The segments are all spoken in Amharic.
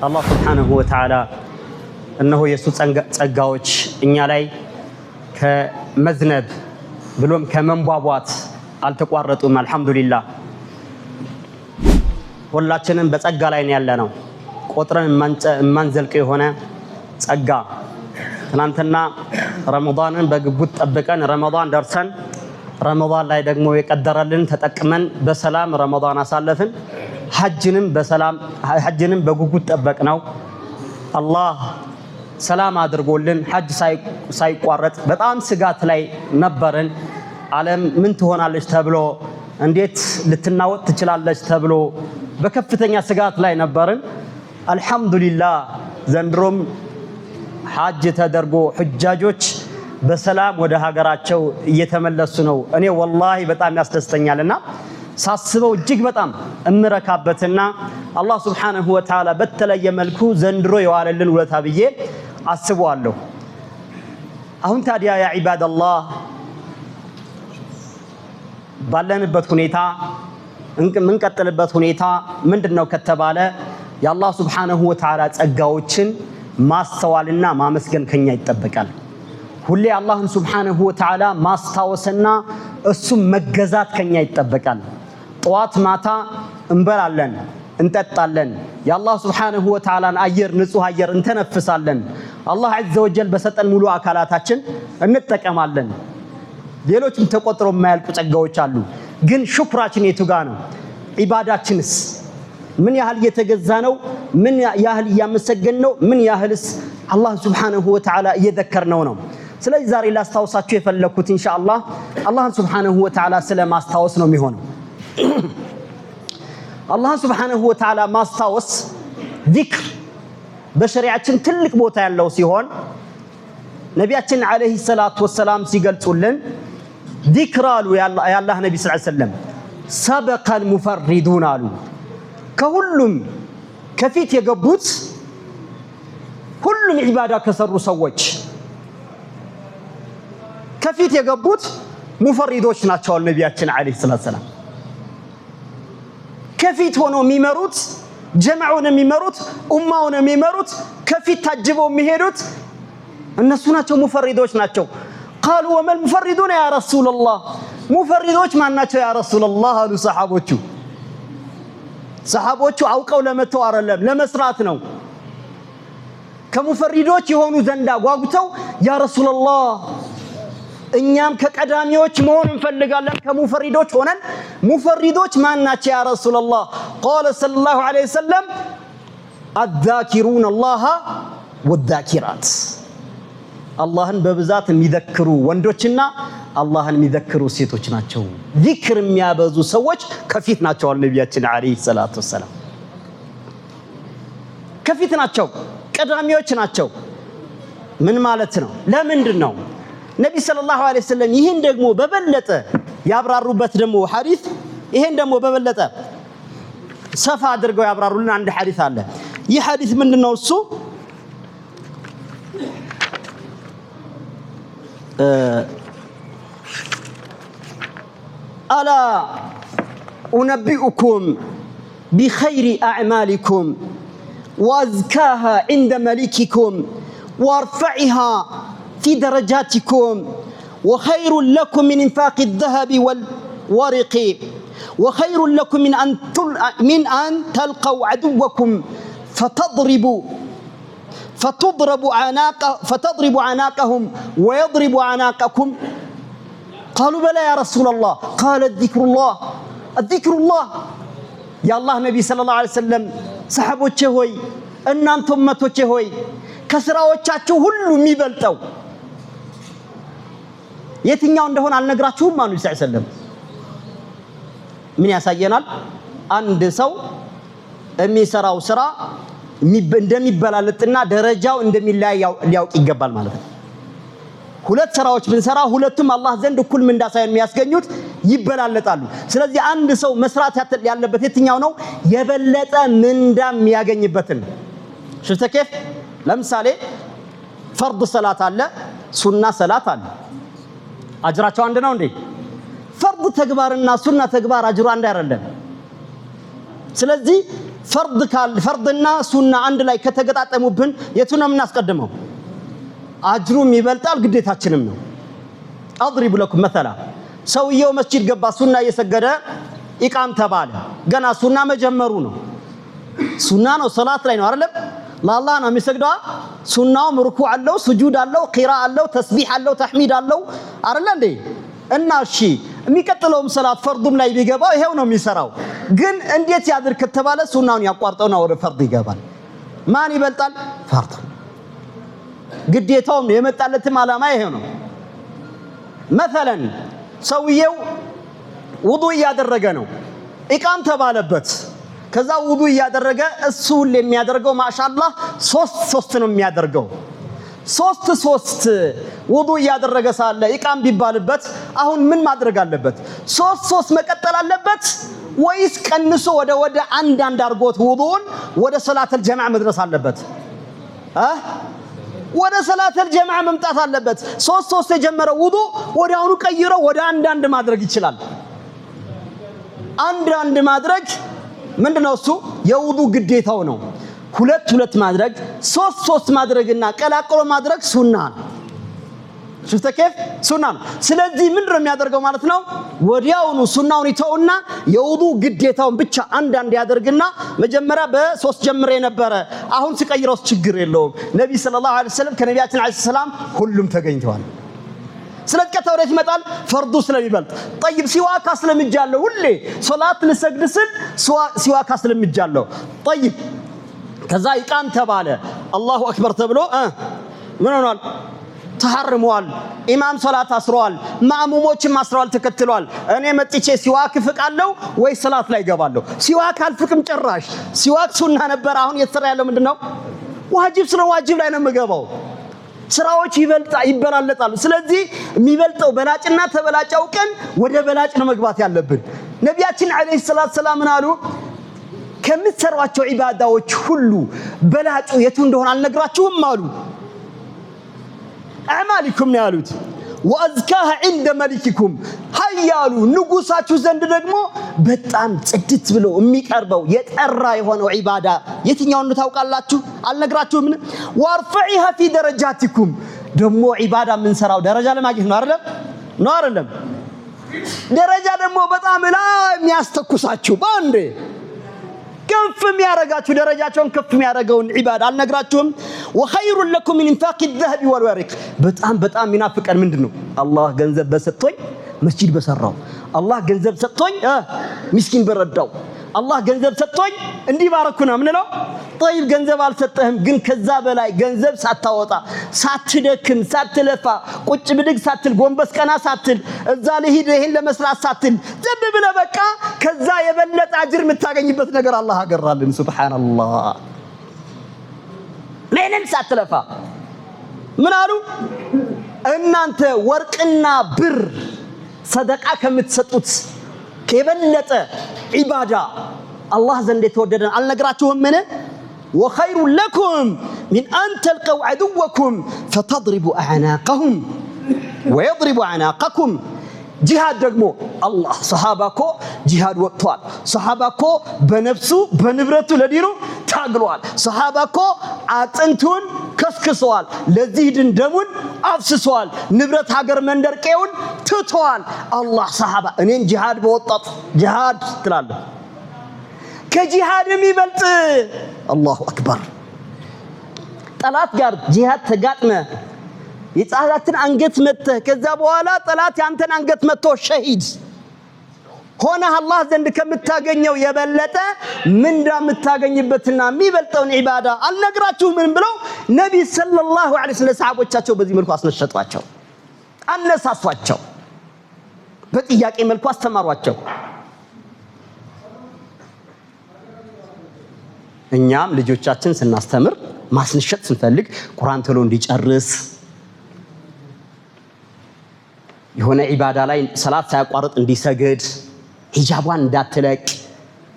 الله سبحانه وتعالى أنه يسوع ጸጋዎች እኛ ላይ ከመዝነብ ብሎም ከመንቧቧት አልተቋረጡም አልহামዱሊላህ ሁላችንም በጸጋ ላይ ያለነው ቆጥረን ማንዘልቀው የሆነ ጸጋ ትናንትና ረመዳንን በግቡት ጠብቀን ረመዳን ደርሰን ረመዳን ላይ ደግሞ የቀደረልን ተጠቅመን በሰላም ረመዳን አሳለፍን ሐጅንም በጉጉት ጠበቅነው አላህ ሰላም አድርጎልን ሐጅ ሳይቋረጥ በጣም ስጋት ላይ ነበርን ዓለም ምን ትሆናለች ተብሎ እንዴት ልትናወጥ ትችላለች ተብሎ በከፍተኛ ስጋት ላይ ነበርን አልহামዱሊላህ ዘንድሮም ሐጅ ተደርጎ ሁጃጆች በሰላም ወደ ሀገራቸው እየተመለሱ ነው እኔ ወላሂ በጣም ያስደስተኛልና ሳስበው እጅግ በጣም እምረካበትና አላህ Subhanahu Wa Ta'ala በተለየ መልኩ ዘንድሮ የዋለልን ውለታ ብዬ አስበዋለሁ አሁን ታዲያ ያ ኢባደላህ ባለንበት ሁኔታ እንቀጥልበት ሁኔታ ምንድነው ከተባለ የአላህ Subhanahu Wa Ta'ala ጸጋዎችን ማስተዋልና ማመስገን ከኛ ይጠበቃል ሁሌ አላህን Subhanahu Wa Ta'ala ማስታወስና እሱ መገዛት ከኛ ይጠበቃል ጧት ማታ እንበላለን እንጠጣለን የአላህ Subhanahu Wa Ta'ala አየር ንጹህ አየር እንተነፍሳለን አላህ Azza wa Jalla በሰጠን ሙሉ አካላታችን እንጠቀማለን ሌሎችም ተቆጥሮ የማያልቁ ጸጋዎች አሉ ግን ሹክራችን የቱ ጋር ነው ኢባዳችንስ ምን ያህል እየተገዛ ነው ምን ያህል ያመሰገን ነው ምን ያህልስ አላህ Subhanahu Wa Ta'ala እየዘከርነው ነው ስለዚህ ዛሬ ላስታውሳችሁ የፈለኩት ኢንሻአላህ አላህ Subhanahu Wa Ta'ala ስለማስታወስ ነው የሚሆነው አላህ Subhanahu Wa Ta'ala ማስታወስ ዚክር በሸሪዓችን ትልቅ ቦታ ያለው ሲሆን ነቢያችን አለይሂ ሰላቱ ወሰላም ሲገልጹልን ዚክር አሉ ያላህ ነብይ ሰለላሁ ዐለይሂ ወሰለም ሰበቀል ሙፈሪዱን አሉ ከሁሉም ከፊት የገቡት ሁሉም ኢባዳ ከሰሩ ሰዎች ከፊት የገቡት ሙፈሪዶች ናቸው ነብያችን አለይሂ ሰላቱ ወሰላም ከፊት ሆኖ የሚመሩት ጀማዑን የሚመሩት ኡማውን የሚመሩት ከፊት ታጅበው የሚሄዱት እነሱ ናቸው ሙፈሪዶች ናቸው قالوا وما المفردون يا رسول الله ሙፈሪዶች ማን ናቸው ያ ረሱላህ አሉ ሰሃቦቹ አውቀው ለመተው አይደለም ለመስራት ነው ከሙፈሪዶች የሆኑ ዘንዳ ጓጉተው ያ ረሱላህ እኛም ከቀዳሚዎች መሆን እንፈልጋለን ከሙፈሪዶች ሆነን ሙፈሪዶች ማን ናቸው ያ ረሱላህ قال صلى الله عليه وسلم الذاكرون الله والذاكرات አላህን በብዛት የሚዘክሩ ወንዶችና አላህን የሚዘክሩ ሴቶች ናቸው ዚክር የሚያበዙ ሰዎች ከፊት ናቸው ነብያችን አለይሂ ሰላቱ ወሰለም ከፊት ናቸው ቀዳሚዎች ናቸው ምን ማለት ነው ለምንድነው ነብይ ሰለላሁ ዐለይሂ ወሰለም ይሄን ደግሞ በበለጠ ያብራሩበት ደግሞ ሐዲስ ይሄን ደግሞ በበለጠ ሰፋ አድርገው ያብራሩልን አንድ ሐዲስ አለ ይህ ሐዲስ ምንድነው እሱ ألا أنبئكم بخير أعمالكم وأزكاها عند ملككم وارفعها في درجاتكم وخير لكم من إنفاق الذهب والورق وخير لكم من أن تلقوا عدوكم فتضرب عناقهم ويضرب عناقكم قالوا بلى يا رسول الله قال الذكر الله يا الله نبي صلى الله عليه وسلم صحابوچ ሆይ እናንተ ኡመቶች ሆይ ከስራዎቻችሁ ሁሉ የሚበልጠው የትኛው እንደሆነ አልነግራችሁም ማኑ ሰለላሁ ዐለይሂ ወሰለም ምን ያሳየናል አንድ ሰው የሚሰራው ስራ እንደሚበላለጥና ደረጃው እንደሚለያይ ሊያውቅ ይገባል ማለት ነው ሁለት ስራዎች ብንሰራ ሁለቱም አላህ ዘንድ እኩል ምንዳ ሳይሆን የሚያስገኙት ይበላለጣሉ ስለዚህ አንድ ሰው መስራት ያለበት የትኛው ነው የበለጠ ምንዳ የሚያገኝበትን ሽፍተ ከፍ ለምሳሌ ፈርድ ሰላት አለ ሱና ሰላት አለ አጅራቸው አንድ ነው እንዴ ፈርድ ተግባርና ሱና ተግባር አጅሩ አንድ አይደለም ስለዚህ ፈርድና ሱና አንድ ላይ ከተገጣጠሙብን የቱን ነው የምናስቀድመው? አጅሩም ይበልጣል ግዴታችንም ነው። አድሪቡ ለኩም መሰላ ሰውየው መስጂድ ገባ ሱና እየሰገደ ኢቃም ተባለ። ገና ሱና መጀመሩ ነው። ሱና ነው ሰላት ላይ ነው አይደለም? ለአላህ ነው የሚሰግደው። ሱናውም ሩኩዕ አለው፣ ስጁድ አለው፣ ቂራአ አለው፣ ተስቢህ አለው፣ ተህሚድ አለው አይደል እንዴ? እና እሺ የሚቀጥለውም ሰላት ፈርዱም ላይ ቢገባው ይሄው ነው የሚሰራው። ግን እንዴት ያድርግ ከተባለ ሱናውን ያቋርጠውና ወደ ፈርድ ይገባል። ማን ይበልጣል? ፈርድ። ግዴታውም የመጣለትም ዓላማ ይሄው ነው። መሰለን ሰውየው ውዱእ እያደረገ ነው፣ ኢቃም ተባለበት። ከዛ ውዱእ እያደረገ እሱ የሚያደርገው ማሻአላህ ሶስት ነው የሚያደርገው። ሶስት ውዱእ እያደረገ ሳለ ኢቃም ቢባልበት አሁን ምን ማድረግ አለበት? ሶስት መቀጠል አለበት ወይስ ቀንሶ ወደ አንድ አድርጎት ውዱእን ወደ ሰላተል ጀማዓ መድረስ አለበት? ወደ ሰላተል ጀማዓ መምጣት አለበት። ሶስት የጀመረው ውዱእ ወዲያውኑ ቀይሮ ወደ አንድ ማድረግ ይችላል። አንድ ማድረግ ምንድነው? እሱ የውዱእ ግዴታው ነው። ሁለት ማድረግ፣ ሶስት ማድረግና ቀላቅሎ ማድረግ ሱና ነው። ሽፍተ ከፍ ሱና ነው። ስለዚህ ምንድነው የሚያደርገው ማለት ነው? ወዲያውኑ ሱናውን ይተውና የውዱእ ግዴታውን ብቻ አንድ ያደርግና መጀመሪያ በሶስት ጀምሬ ነበረ አሁን ሲቀይረው ችግር የለውም። ነብይ ሰለላሁ ዐለይሂ ወሰለም ከነቢያችን ዐለይሂ ሰላም ሁሉም ተገኝተዋል። ስለዚህ ከተወረት ይመጣል ፈርዱ ስለሚበልጥ طيب ሲዋካ ስለምጃለሁ ሁሌ ሶላት ልሰግድ ስል ሲዋካ ስለምጃለሁ طيب ከዛ ኢቃም ተባለ አላሁ አክበር ተብሎ ምን ሆኗል? ተሐርሟል። ኢማም ሶላት አስሯል፣ ማእሙሞችም አስሯል፣ ተከትሏል። እኔ መጥቼ ሲዋክ ፍቃለሁ ወይ ሶላት ላይ ገባለሁ? ሲዋክ አልፍቅም ጭራሽ። ሲዋክ ሱና ነበር። አሁን እየተሰራ ያለው ምንድነው? ዋጅብ ስለ ዋጅብ ላይ ነው የምገባው። ስራዎች ይበላለጣሉ። ስለዚህ የሚበልጠው በላጭና ተበላጫው ቀን ወደ በላጭ ነው መግባት ያለብን። ነቢያችን አለይሂ ሰላቱ ሰላም አሉ ከምትሰሯቸው ዒባዳዎች ሁሉ በላጩ የቱ እንደሆነ አልነግራችሁም አሉ። አዕማሊኩም ነው ያሉት። ወአዝካሃ ዒንደ መሊኪኩም ሀያሉ ንጉሳችሁ ዘንድ ደግሞ በጣም ጽድት ብሎ የሚቀርበው የጠራ የሆነው ዒባዳ የትኛውን ታውቃላችሁ? አልነግራችሁም? ወርፈዒሃ ፊ ደረጃቲኩም ደግሞ ዒባዳ የምንሰራው ደረጃ ለማግኘት ነው አይደለም? ደረጃ ደግሞ በጣም ላይ የሚያስተኩሳችሁ ባንዴ ከፍ የሚያረጋችሁ ደረጃቸውን ከፍ የሚያረጋውን ዒባዳ አልነግራችሁም? ወኸይሩ ለኩም ሚን ኢንፋቂ الذهب والورق በጣም ሚናፍቀን ምንድነው? አላህ ገንዘብ በሰጥቶኝ መስጂድ በሰራው፣ አላህ ገንዘብ ሰጥቶኝ ምስኪን በረዳው፣ አላህ ገንዘብ ሰጥቶኝ እንዲህ ባረኩና ምንለው? طيب ገንዘብ አልሰጠህም፣ ግን ከዛ በላይ ገንዘብ ሳታወጣ ሳትደክም ሳትለፋ ቁጭ ብድግ ሳትል ጎንበስ ቀና ሳትል እዛ ለሂድ ይሄን ለመስራት ሳትል ዝም ብለህ በቃ ከዛ የበለጠ አጅር የምታገኝበት ነገር አላህ አገራልን። ሱብሃንአላህ። ምንም ሳትለፋ ምን አሉ? እናንተ ወርቅና ብር ሰደቃ ከምትሰጡት ከበለጠ ዒባዳ አላህ ዘንድ የተወደደን አልነግራችሁም? ምን وخير لكم من أن تلقوا عدوكم فتضربوا أعناقهم ويضربوا أعناقكم جهاد ደግሞ አላህ ሰሃባኮ ጂሃድ ወጥቷል። ሰሃባኮ በነፍሱ በንብረቱ ለዲኑ ታግሏል። ሰሃባኮ አጥንቱን ከስክሰዋል፣ ለዚህ ድን ደሙን አፍስሰዋል፣ ንብረት ሀገር መንደር ቀዩን ትተዋል። አላህ ሰሃባ እኔን ጂሃድ በወጣት ጂሃድ ትላለህ ከጂሃድ የሚበልጥ አላሁ አክበር። ጠላት ጋር ጂሃድ ተጋጥመ የጠላትን አንገት መተህ ከዛ በኋላ ጠላት ያንተን አንገት መቶ ሸሂድ ሆነ አላህ ዘንድ ከምታገኘው የበለጠ ምንዳ የምታገኝበትና የሚበልጠውን ዒባዳ አልነግራችሁም? ምን ብለው ነብይ ሰለላሁ ዐለይሂ ወሰለም ሰሃቦቻቸው በዚህ መልኩ አስነሸጧቸው፣ አነሳሷቸው፣ በጥያቄ መልኩ አስተማሯቸው። እኛም ልጆቻችን ስናስተምር ማስነሸጥ ስንፈልግ ቁርአን ቶሎ እንዲጨርስ የሆነ ዒባዳ ላይ ሰላት ሳያቋርጥ እንዲሰግድ ሂጃቧን እንዳትለቅ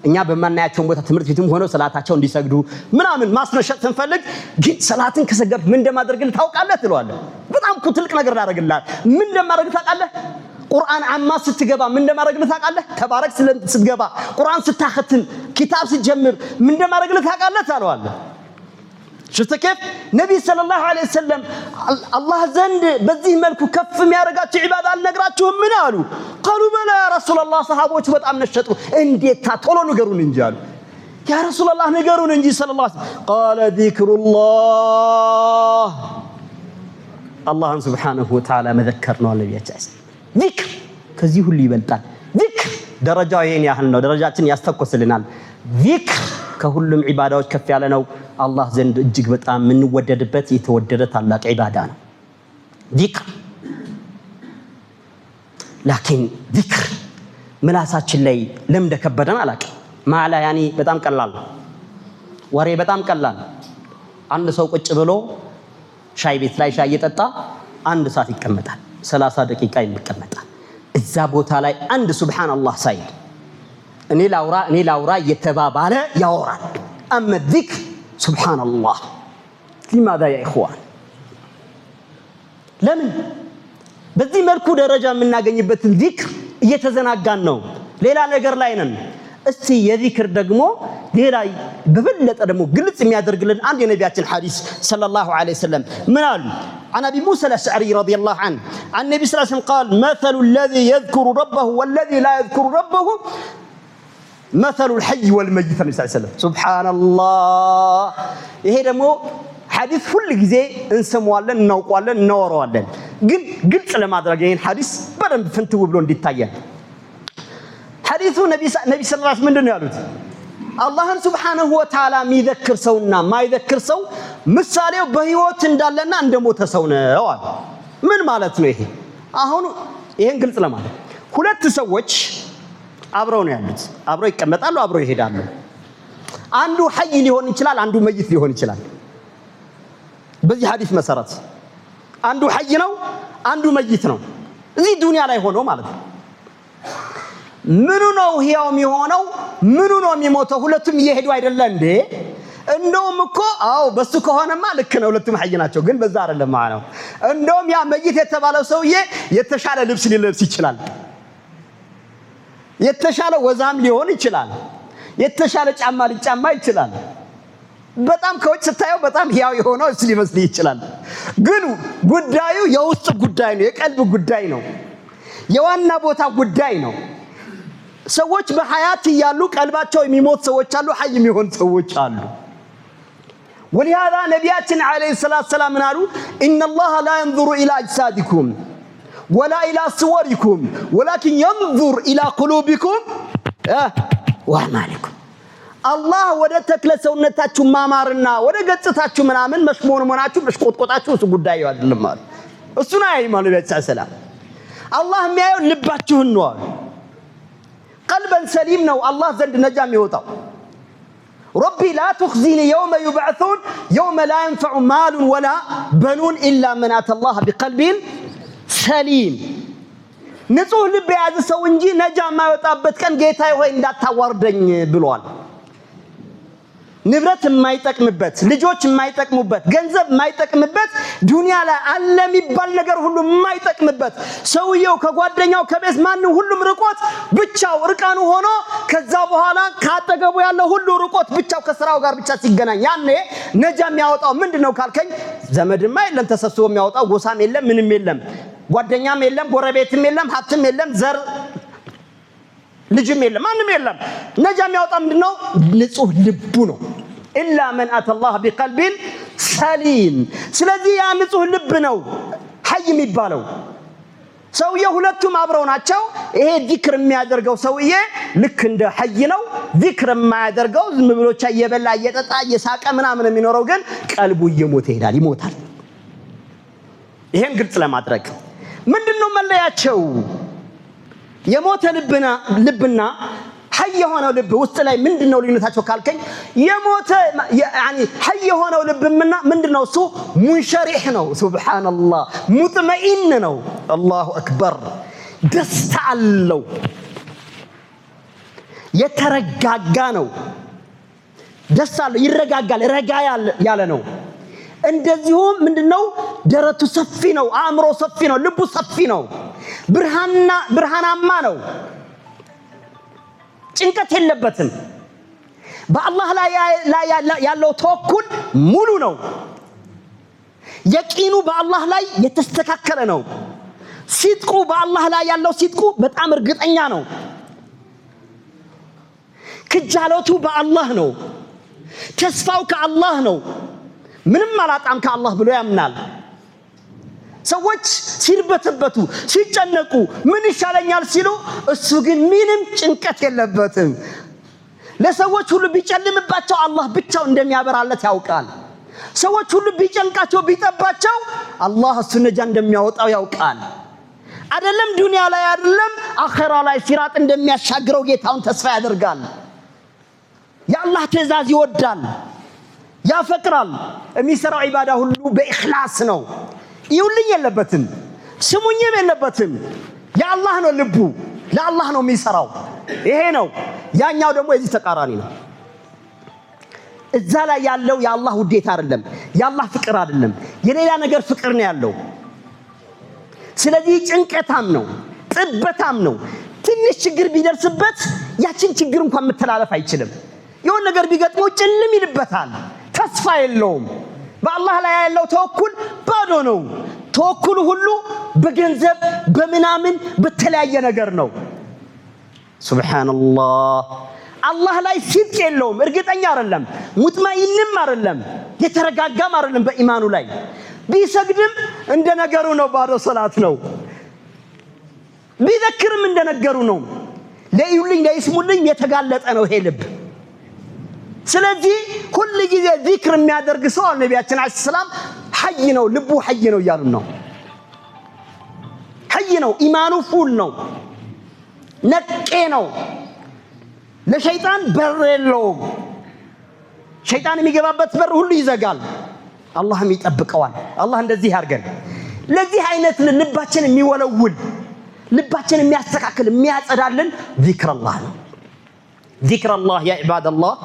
እኛ በማናያቸው ቦታ ትምህርት ቤትም ሆነው ሰላታቸው እንዲሰግዱ ምናምን ማስነሸጥ ስንፈልግ ግን ሰላትን ከሰገድ ምን እንደማደርግልህ ታውቃለህ ትለዋለህ። በጣም እኮ ትልቅ ነገር ላደርግልህ ምን እንደማደርግ ታውቃለህ? ቁርአን አማ ስትገባ ምን እንደማደርግልህ ታውቃለህ? ተባረክ ስትገባ ቁርአን ስታኸትም كتاب سجمر من دم رجل ثقالت على والله شفت كيف نبي صلى الله عليه وسلم الله زند بذي ملكو كف ميارقات عبادة نقراتهم من قالوا بلا يا رسول الله صحابوش بطعم نشطوا انديت تطولوا نقرون انجالوا يا رسول الله نقرون انجي صلى الله عليه وسلم قال ذكر الله الله سبحانه وتعالى مذكرنا النبي يتعس ذكر كزيه اللي يبلطان ذكر درجة يعني احنا درجاتنا يستقص لنا ذكر كهلم عبادات كف على نو الله زند እጅግ በጣም ምን ወደድበት የተወደደ ታላቅ ዒባዳ ነው ذكر لكن ذكر ምላሳችን ላይ ለምን ደከበደን አላቀ ማላ ያኒ በጣም ቀላል ወሬ በጣም ቀላል አንድ ሰው ቁጭ ብሎ ሻይ ቤት ላይ ሻይ እየጠጣ አንድ ሰዓት ይቀመጣል 30 ደቂቃ ይቀመጣል እዛ ቦታ ላይ አንድ ሱብሃንአላህ ሳይል እኔ ላውራ እየተባባለ ያወራል اما الذكر سبحان الله لماذا يا اخوان لمن በዚህ መልኩ ደረጃ የምናገኝበትን ዚክር እየተዘናጋን ነው ሌላ ነገር ላይ ነን እስቲ የዚክር ደግሞ ሌላ በበለጠ ደግሞ ግልጽ የሚያደርግልን አንድ የነቢያችን ሐዲስ ሰለላሁ ዐለይሂ ወሰለም ምን አሉ عن ابي موسى الاشعري رضي الله عنه عن النبي صلى الله عليه وسلم قال مثل الذي يذكر ربه والذي لا يذكر ربه مثل الحي والميت صلى الله عليه وسلم سبحان الله ይሄ ደግሞ ሐዲስ ሁሉ ጊዜ እንሰማዋለን እናውቀዋለን እናወራዋለን ግን ግልጽ ለማድረግ ይሄን ሐዲስ በደንብ ፍንትው ብሎ እንዲታየን ሐዲሱ ነብይ ሰለላሁ ዐለይሂ ወሰለም ምንድነው ያሉት አላህን Subhanahu Wa Ta'ala የሚዘክር ሰውና ማይዘክር ሰው ምሳሌው በህይወት እንዳለና እንደሞተ ሰው ነው አለ ምን ማለት ነው ይሄ አሁን ይሄን ግልጽ ለማድረግ ሁለት ሰዎች አብረው ነው ያሉት አብረው ይቀመጣሉ አብረው ይሄዳሉ አንዱ ሐይ ሊሆን ይችላል አንዱ መይት ሊሆን ይችላል በዚህ ሐዲስ መሰረት አንዱ ሐይ ነው አንዱ መይት ነው እዚህ ዱንያ ላይ ሆኖ ማለት ነው ምኑ ነው ህያው የሚሆነው ምኑ ነው የሚሞተው ሁለቱም እየሄዱ አይደለ እንዴ እንደውም እኮ አው በሱ ከሆነማ ልክ ነው ሁለቱም ሐይ ናቸው ግን በዛ አይደለም ማለት ነው እንደውም ያ መይት የተባለው ሰውዬ የተሻለ ልብስ ሊለብስ ይችላል የተሻለ ወዛም ሊሆን ይችላል የተሻለ ጫማ ሊጫማ ይችላል በጣም ከውጭ ስታየው በጣም ህያው የሆነው እሱ ሊመስል ይችላል ግን ጉዳዩ የውስጥ ጉዳይ ነው የቀልብ ጉዳይ ነው የዋና ቦታ ጉዳይ ነው ሰዎች በሐያት ያሉ ቀልባቸው የሚሞት ሰዎች አሉ ሐይ የሚሆን ሰዎች አሉ ولهذا ነቢያችን አለይሂ ሰላቱ ሰላም አሉ ان الله لا ينظر الى اجسادكم ولا الى صوركم ولكن ينظر الى قلوبكم واعمالكم الله ወደ ተክለ ሰውነታችሁ ማማርና ወደ ገጽታችሁ ምናምን መስሞንሞናችሁ በሽቆጥቆጣችሁ እሱ ጉዳይ አይደለም ማለት እሱ ነው አይማኑ በተሰላም አላህ የሚያየው ልባችሁን ነው قلبا سليم ነው አላህ ዘንድ ነጃ የሚወጣው ربي لا تخزيني يوم يبعثون يوم لا ينفع مال ولا بنون الا من اتى الله بقلب سليم ንጹህ ልብ ያዘ ሰው እንጂ ነጃ የማይወጣበት ቀን ጌታዬ ሆይ እንዳታዋርደኝ ብሏል ንብረት የማይጠቅምበት ልጆች የማይጠቅሙበት ገንዘብ የማይጠቅምበት ዱንያ ላይ አለ የሚባል ነገር ሁሉ የማይጠቅምበት ሰውየው ከጓደኛው ከቤት ማንንም ሁሉም ርቆት ብቻው እርቃኑ ሆኖ ከዛ በኋላ ካጠገቡ ያለው ሁሉ ርቆት ብቻው ከስራው ጋር ብቻ ሲገናኝ ያኔ ነጃ የሚያወጣው ምንድነው ካልከኝ ዘመድማ የለም ተሰብስቦ የሚያወጣው ጎሳም የለም ምንም የለም ጓደኛም የለም ጎረቤትም የለም ሀብትም የለም ዘር ልጅም የለም ማንንም የለም ነጃ የሚያወጣው ምንድነው ንጹህ ልቡ ነው ኢላ ማን አተ الله بقلب سليم ስለዚህ ያ ንጹህ ልብ ነው ሐይ የሚባለው ሰውየው ሁለቱም አብረው ናቸው ይሄ ዚክር የሚያደርገው ሰውዬ ልክ እንደ ሐይ ነው ዚክር የማያደርገው ዝም ብሎ ቻ እየበላ እየጠጣ እየሳቀ ምናምን የሚኖረው ግን ቀልቡ እየሞተ ይሄዳል ይሞታል ይሄን ግልጽ ለማድረግ ምንድነው መለያቸው የሞተ ልብና ሐይ የሆነው ልብ ውስጥ ላይ ምንድነው ልዩነታቸው ካልከኝ የሞተ يعني ሐይ የሆነው ልብና ምንድነው እሱ ሙንሸሪህ ነው ሱብሃንአላህ ሙጥመኢን ነው አላሁ አክበር ደስታ አለው የተረጋጋ ነው ደስታ አለው ይረጋጋል ረጋ ያለ ነው እንደዚሁም ምንድነው ደረቱ ሰፊ ነው አእምሮ ሰፊ ነው ልቡ ሰፊ ነው ብርሃናማ ነው ጭንቀት የለበትም በአላህ ላይ ያለው ተወኩል ሙሉ ነው። የቂኑ በአላህ ላይ የተስተካከለ ነው። ሲድቁ በአላህ ላይ ያለው ሲድቁ በጣም እርግጠኛ ነው። ክጃሎቱ በአላህ ነው። ተስፋው ከአላህ ነው። ምንም አላጣም ከአላህ ብሎ ያምናል። ሰዎች ሲርበተበቱ ሲጨነቁ ምን ይሻለኛል ሲሉ እሱ ግን ምንም ጭንቀት የለበትም። ለሰዎች ሁሉ ቢጨልምባቸው አላህ ብቻው እንደሚያበራለት ያውቃል። ሰዎች ሁሉ ቢጨንቃቸው ቢጠባቸው አላህ እሱ ነጃ እንደሚያወጣው ያውቃል። አይደለም ዱንያ ላይ አይደለም አኺራ ላይ ሲራጥ እንደሚያሻግረው ጌታውን ተስፋ ያደርጋል። የአላህ ትእዛዝ ይወዳል፣ ያፈቅራል። የሚሰራው ዒባዳ ሁሉ በኢኽላስ ነው። ይውልኝ የለበትም፣ ስሙኝም የለበትም። የአላህ ነው ልቡ፣ ለአላህ ነው የሚሰራው። ይሄ ነው። ያኛው ደግሞ የዚህ ተቃራኒ ነው። እዛ ላይ ያለው የአላህ ውዴታ አይደለም፣ የአላህ ፍቅር አይደለም፣ የሌላ ነገር ፍቅር ነው ያለው። ስለዚህ ጭንቀታም ነው፣ ጥበታም ነው። ትንሽ ችግር ቢደርስበት ያችን ችግር እንኳን መተላለፍ አይችልም። የሆነ ነገር ቢገጥመው ጭልም ይልበታል፣ ተስፋ የለውም። በአላህ ላይ ያለው ተወኩል ባዶ ነው። ተወኩሉ ሁሉ በገንዘብ በምናምን በተለያየ ነገር ነው። ሱብሃንአላህ። አላህ ላይ ሲድቅ የለውም፣ እርግጠኛ አይደለም፣ ሙጥመኢንም አይደለም፣ የተረጋጋም አይደለም በኢማኑ ላይ። ቢሰግድም እንደነገሩ ነው፣ ባዶ ሶላት ነው። ቢዘክርም እንደነገሩ ነው። ለይዩልኝ ለይስሙልኝ የተጋለጠ ነው ይሄ ልብ። ስለዚህ ሁሉ ጊዜ ዚክር የሚያደርግ ሰው ነቢያችን አለይሂ ሰላም ሐይ ነው፣ ልቡ ሐይ ነው እያሉ ነው። ሐይ ነው፣ ኢማኑ ፉል ነው፣ ነቄ ነው። ለሸይጣን በር የለውም። ሸይጣን የሚገባበት በር ሁሉ ይዘጋል፣ አላህም ይጠብቀዋል። አላህ እንደዚህ ያርገን። ለዚህ አይነት ልባችን የሚወለውል ልባችን የሚያስተካክል የሚያጸዳልን ዚክረላህ ነው። ዚክረላህ ያ ዒባደላህ።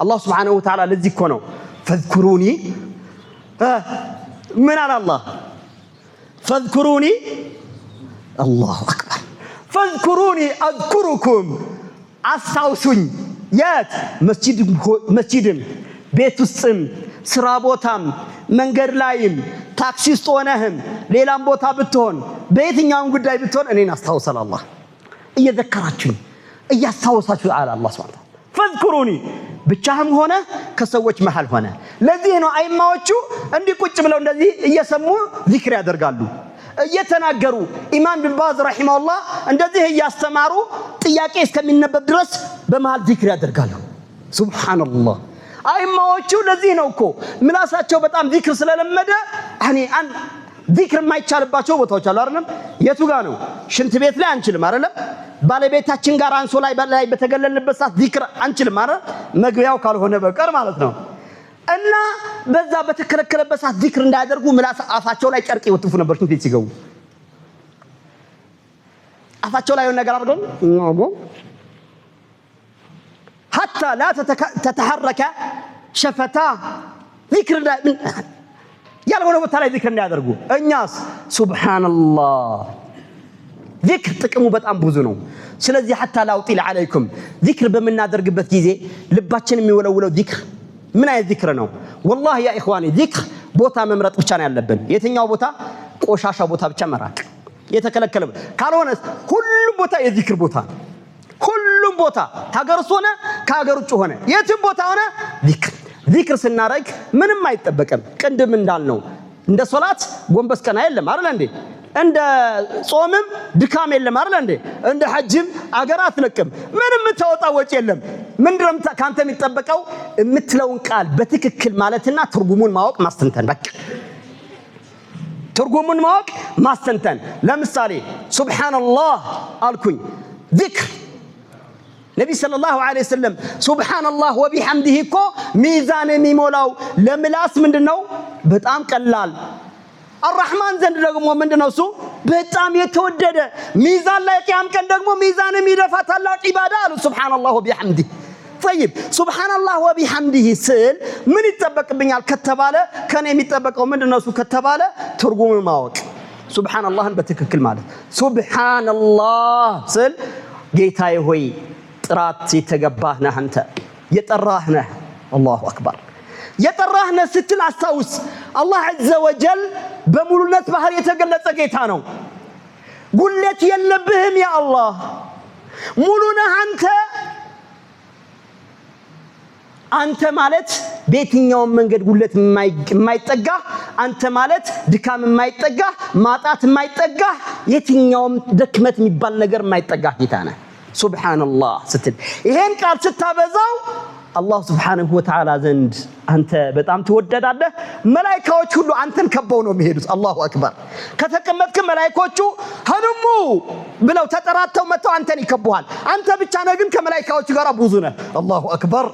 አላህ ሱብሓነሁ ወተዓላ ለዚህ እኮ ነው ፈዝኩሩኒ ምን አለ አላህ? ፈዝኩሩኒ አላሁ አክበር ፈዝኩሩኒ አዝኩሩኩም፣ አስታውሱኝ። የት? መስጂድም ቤት ውስጥም ስራ ቦታም መንገድ ላይም ታክሲ ውስጥ ሆነህም ሌላም ቦታ ብትሆን በየትኛውም ጉዳይ ብትሆን እኔን አስታውሰን። አላህ እየዘከራችሁኝ እያስታወሳችሁ አለ አላህ ሱብሓነሁ ወተዓላ። ፈዝኩሩኒ ብቻህም ሆነ ከሰዎች መሃል ሆነ። ለዚህ ነው አይማዎቹ እንዲህ ቁጭ ብለው እንደዚህ እየሰሙ ዚክር ያደርጋሉ እየተናገሩ። ኢማም ቢን ባዝ ረሂመሁላህ እንደዚህ እያስተማሩ ጥያቄ እስከሚነበብ ድረስ በመሃል ዚክር ያደርጋሉ። ሱብሃንአላህ። አይማዎቹ ለዚህ ነው እኮ ምላሳቸው በጣም ዚክር ስለለመደ ዚክር የማይቻልባቸው ቦታዎች አሉ አይደለም? የቱ ጋር ነው? ሽንት ቤት ላይ አንችልም አይደለም? ባለቤታችን ጋር አንሶ ላይ በተገለልንበት ሰዓት ዚክር አንችልም አይደል? መግቢያው ካልሆነ በቀር ማለት ነው። እና በዛ በተከለከለበት ሰዓት ዚክር እንዳያደርጉ ምላስ አፋቸው ላይ ጨርቅ ይወጥፉ ነበር። ሽንት ቤት ሲገቡ አፋቸው ላይ የሆነ ነገር አድርገው حتى لا تتحرك شفتا ذكر ያልሆነ ቦታ ላይ ዚክር እንዳያደርጉ። እኛስ ሱብሃንአላህ ዚክር ጥቅሙ በጣም ብዙ ነው። ስለዚህ حتى لا أطيل عليكم ዚክር በመናደርግበት ጊዜ ልባችን የሚወለውለው ዚክር ምን አይነት ዚክር ነው? والله يا اخواني ዚክር ቦታ መምረጥ ብቻ ነው ያለብን። የትኛው ቦታ? ቆሻሻ ቦታ ብቻ መራቅ፣ የተከለከለ ካልሆነ ሁሉም ቦታ የዚክር ቦታ፣ ሁሉም ቦታ ታገርስ ሆነ ከሀገር ውጭ ሆነ የትም ቦታ ሆነ ዚክር ስናረግ ምንም አይጠበቅም። ቅድም እንዳልነው እንደ ሶላት ጎንበስ ቀና የለም አይደል እንዴ? እንደ ጾምም ድካም የለም አይደል እንዴ? እንደ ሐጅም አገር አትለቅም። ምንም ተወጣ ወጪ የለም። ምንድነው ካንተ የሚጠበቀው? የምትለውን ቃል በትክክል ማለትና ትርጉሙን ማወቅ ማስተንተን። በቃ ትርጉሙን ማወቅ ማስተንተን። ለምሳሌ ሱብሃንአላህ አልኩኝ ዚክር ነቢ ሰለላሁ ዐለይሂ ወሰለም ሱብሃንአላህ ወቢሐምዲሂ እኮ ሚዛን የሚሞላው ለምላስ ምንድነው? በጣም ቀላል። አርራህማን ዘንድ ደግሞ ምንድነው? እሱ በጣም የተወደደ ሚዛን ላይ ቂያም ቀን ደግሞ ሚዛን የሚደፋ ታላቅ ኢባዳ አሉ። ሱብሃንአላህ ወቢሐምዲሂ። طيب ሱብሃንአላህ ወቢሐምዲሂ ስል ምን ይጠበቅብኛል ከተባለ ከኔ የሚጠበቀው ምንድነው? እሱ ከተባለ ትርጉሙን ማወቅ፣ ሱብሃንአላህን በትክክል ማለት። ሱብሃንአላህ ስል ጌታዬ ሆይ ጥራት የተገባህ ነህ አንተ፣ የጠራህነህ አላሁ አክበር የጠራህነህ ስትል አስታውስ አላህ ዐዘ ወጀል በሙሉነት ባህር የተገለጸ ጌታ ነው ጉለት የለብህም ያ አላህ ሙሉ ነህ አንተ ማለት በየትኛው መንገድ ጉለት የማይጠጋ አንተ ማለት ድካም የማይጠጋ ማጣት የማይጠጋ የትኛውም ደክመት የሚባል ነገር የማይጠጋ ጌታ ነህ ሱብሃንአላህ ስትል ይሄን ቃል ስታበዛው አላህ ሱብሃነሁ ወተዓላ ዘንድ አንተ በጣም ተወደዳለህ መላእክቶች ሁሉ አንተን ከበው ነው የሚሄዱት አላሁ አክበር ከተቀመጥክ መላእክቶቹ ሀኑሙ ብለው ተጠራተው መተው አንተን ይከቡሃል አንተ ብቻ ነህ ግን ከመላእክቶቹ ጋር ብዙ ነህ አላሁ አክበር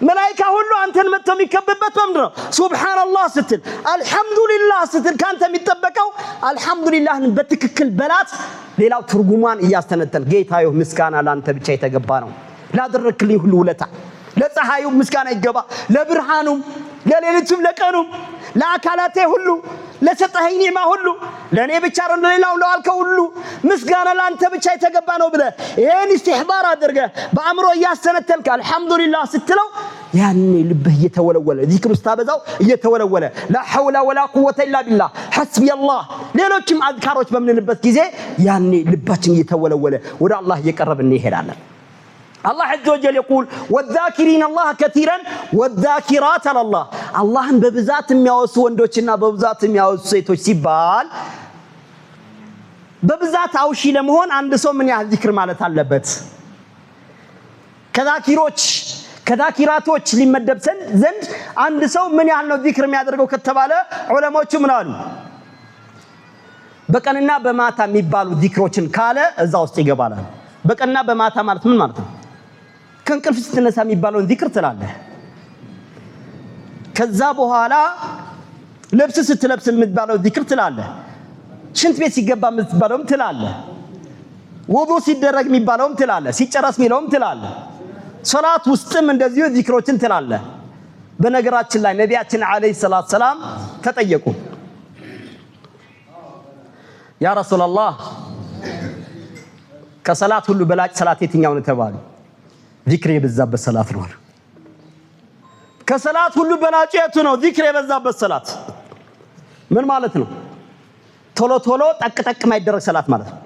መላእክታ ሁሉ አንተን መተው የሚከብበት ምንድነው ሱብሃንአላህ ስትል አልহামዱሊላህ ስትል ካንተ የሚጠበቀው አልহামዱሊላህን በትክክል በላት ሌላው ትርጉማን እያስተነተን ጌታዬ ምስጋና ላንተ ብቻ የተገባ ነው ላደረክልኝ ሁሉ ውለታ ለፀሐዩ ምስጋና ይገባ ለብርሃኑም ለሌሊቱም ለቀኑም ለአካላቴ ሁሉ ለሰጠኸኝ ኒዕማ ሁሉ ለኔ ብቻ አይደለም ለሌላው ለዋልከው ሁሉ ምስጋና ላንተ ብቻ የተገባ ነው ብለ ይሄን ኢስቲህባር አድርገ በአእምሮ ያስተነተልከ አልহামዱሊላህ ስትለው ያኔ ልብህ እየተወለወለ ዚክር ስታበዛው እየተወለወለ ላ ሐውላ ወላ ቁወተ ኢላ ቢላህ ሐስቢያላህ ሌሎችም አዝካሮች በምንልበት ጊዜ ያኔ ልባችን እየተወለወለ ወደ አላህ እየቀረብን እንሄዳለን الله عز وجل يقول والذاكرين الله كثيرا والذاكرات على الله ببذات የሚያወሱ ወንዶችና በብዛት የሚያወሱ ሴቶች ሲባል በብዛት አውሺ ለመሆን አንድ ሰው ምን ያህል ዚክር ማለት አለበት ከዛኪራቶች ሊመደብ ዘንድ አንድ ሰው ምን ያህል ነው ዚክር የሚያደርገው ከተባለ ዑለማዎቹ ምን አሉ በቀንና በማታ የሚባሉ ዚክሮችን ካለ እዛ ውስጥ ይገባል በቀንና በማታ ማለት ምን ማለት ነው ከንቅልፍ ስትነሳ የሚባለውን ዚክር ትላለህ ከዛ በኋላ ልብስ ስትለብስ የምትባለው ዚክር ትላለህ ሽንት ቤት ሲገባ የምትባለውም ትላለህ ውዱእ ሲደረግ የሚባለውም ትላለህ ሲጨረስ የሚለውም ትላለህ ሶላት ውስጥም እንደዚሁ ዚክሮችን ትላለህ በነገራችን ላይ ነቢያችን አለይሂ ሰላቱ ሰላም ተጠየቁ ያ ረሱላህ ከሰላት ሁሉ በላጭ ሰላት የትኛው ነው ተባሉ ዚክር የበዛበት ሰላት ነው ከሰላት ሁሉ በላጭ የቱ ነው ዚክር የበዛበት ሰላት ምን ማለት ነው ቶሎ ጠቅ ማይደረግ ሰላት ማለት ነው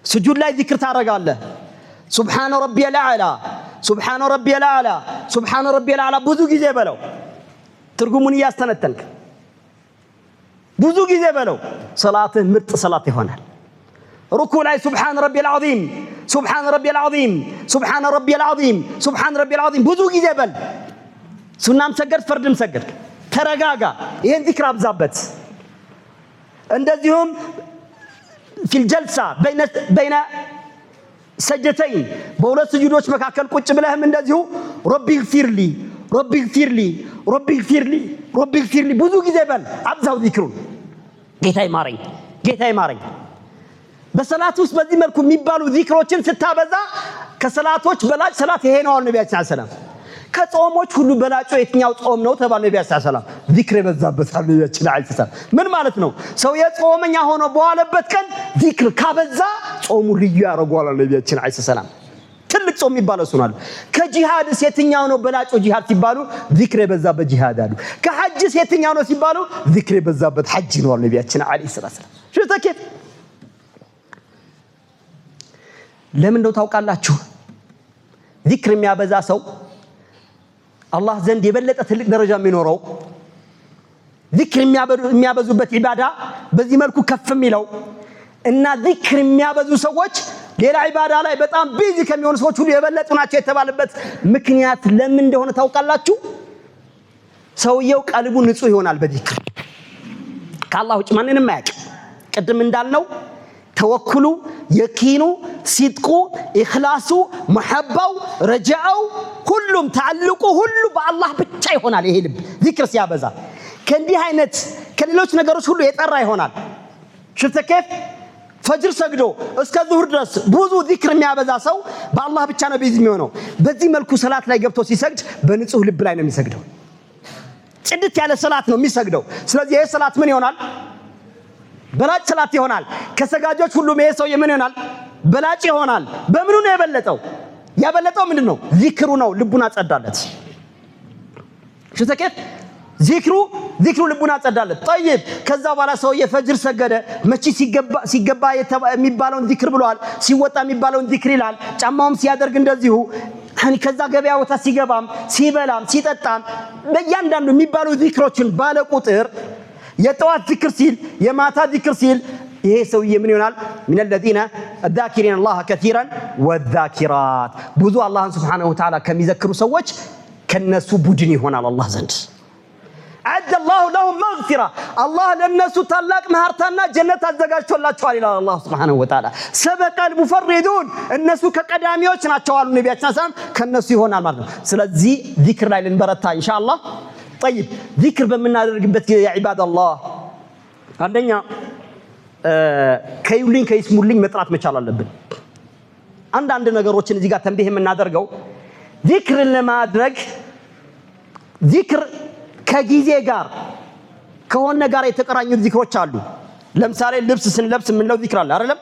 ስጁድ ላይ ዚክር ታረጋለህ ሱብሃነ ረቢየል አዕላ ሱብሃነ ረቢየል አዕላ ሱብሃነ ረቢየል አዕላ ብዙ ጊዜ በለው ትርጉሙን ያስተነተንክ ብዙ ጊዜ በለው ሰላትህ ምርጥ ሰላት ይሆናል ركوع لا سبحان ربي العظيم سبحان ربي العظيم سبحان ربي العظيم سبحان ربي العظيم ብዙ ጊዜ በል ሱናም ሰገድ ፈርድም ሰገድ ተረጋጋ ይሄን ዚክር አብዛበት እንደዚሁም في الجلسه بين سجدتين በሁለት ስጁዶች መካከል ቁጭ ብለህም እንደዚሁ ربي اغفر لي ربي اغفر لي ربي اغفر لي ربي اغفر لي ብዙ ጊዜ በል አብዛው ዚክሩን ጌታዬ ማረኝ በሰላት ውስጥ በዚህ መልኩ የሚባሉ ዚክሮችን ስታበዛ ከሰላቶች በላጭ ሰላት ይሄ ነው ነብያችን ሰለላሁ ከጾሞች ሁሉ በላጭ የትኛው ጾም ነው ተባለ ነብያችን ሰለላሁ ዚክር የበዛበት ነብያችን ሰለላሁ ምን ማለት ነው ሰው የጾመኛ ሆኖ በዋለበት ቀን ዚክር ካበዛ ጾሙ ልዩ ያረጋዋል ነብያችን ሰለላሁ ትልቅ ጾም ይባላል ሱናል ከጂሃድስ የትኛው ነው በላጭ ጂሃድ ሲባሉ ዚክር የበዛበት ጂሃድ አሉ ከሐጅስ የትኛው ነው ሲባሉ ዚክር የበዛበት ሐጅ ነው ነብያችን ሰለላሁ ሽተከፍ ለምን ነው ታውቃላችሁ ዚክር የሚያበዛ ሰው አላህ ዘንድ የበለጠ ትልቅ ደረጃ የሚኖረው ዚክር የሚያበዙበት ኢባዳ በዚህ መልኩ ከፍ የሚለው እና ዚክር የሚያበዙ ሰዎች ሌላ ኢባዳ ላይ በጣም ቢዚ ከሚሆኑ ሰዎች ሁሉ የበለጡ ናቸው የተባለበት ምክንያት ለምን እንደሆነ ታውቃላችሁ ሰውየው ቀልቡ ንጹህ ይሆናል በዚክር ከአላህ ውጭ ማንንም አያውቅ ቅድም እንዳልነው ተወኩሉ የቂኑ ሲድቁ ኢኽላሱ መሐባው ረጃው ሁሉም ተዓልቁ ሁሉ በአላህ ብቻ ይሆናል ይሄ ልብ ዚክር ሲያበዛ ከእንዲህ አይነት ከሌሎች ነገሮች ሁሉ የጠራ ይሆናል ሽፍተ ከፍ ፈጅር ሰግዶ እስከ ዙህር ድረስ ብዙ ዚክር የሚያበዛ ሰው በአላህ ብቻ ነው ቢዚ የሚሆነው በዚህ መልኩ ሰላት ላይ ገብቶ ሲሰግድ በንጹህ ልብ ላይ ነው የሚሰግደው ጽድት ያለ ሰላት ነው የሚሰግደው ስለዚህ ይሄ ሰላት ምን ይሆናል በላጭ ሰላት ይሆናል ከሰጋጆች ሁሉ መሰው የምን ይሆናል በላጭ ይሆናል በምኑ ነው የበለጠው ያበለጠው ምንድነው? ዚክሩ ነው። ልቡን አጸዳለት። ሽተከት ዚክሩ ልቡን አጸዳለት። طيب ከዛ በኋላ ሰው የፈጅር ሰገደ። መቼ ሲገባ የሚባለውን ዚክር ብሏል። ሲወጣ የሚባለውን ዚክር ይላል። ጫማውም ሲያደርግ እንደዚሁ ከዛ ገበያ ቦታ ሲገባም ሲበላም ሲጠጣም በእያንዳንዱ የሚባሉ ዚክሮችን ባለ ቁጥር የጠዋት ዚክር ሲል የማታ ዚክር ሲል ይሄ ሰውዬ ምን ይሆናል? من الذين الذاكرين الله كثيرا والذاكرات ብዙ አላህን Subhanahu Wa Ta'ala ከሚዘክሩ ሰዎች ከነሱ ቡድን ይሆናል አላህ ዘንድ። عد الله لهم مغفرة الله ለነሱ ታላቅ መህርታና ጀነት አዘጋጅቶላቸዋል ይላል አላህ Subhanahu Wa Ta'ala። سبق المفردون እነሱ ከቀዳሚዎች ናቸው አሉ ነብያችን ሰለላሁ ዐለይሂ ወሰለም ከነሱ ይሆናል ማለት ነው። ስለዚህ ዚክር ላይ ልንበረታ ኢንሻአላህ። طيب ዚክር በመናደርግበት ጊዜ ያ ዒባድ አላህ አንደኛ ከይሉኝ ከይስሙልኝ መጥራት መቻል አለብን። አንዳንድ ነገሮችን እዚህ ጋር ተንቢህ የምናደርገው ዚክርን ለማድረግ ዚክር ከጊዜ ጋር ከሆነ ጋር የተቀራኙ ዚክሮች አሉ። ለምሳሌ ልብስ ስንለብስ ምንለው ዚክር አለ አይደለም?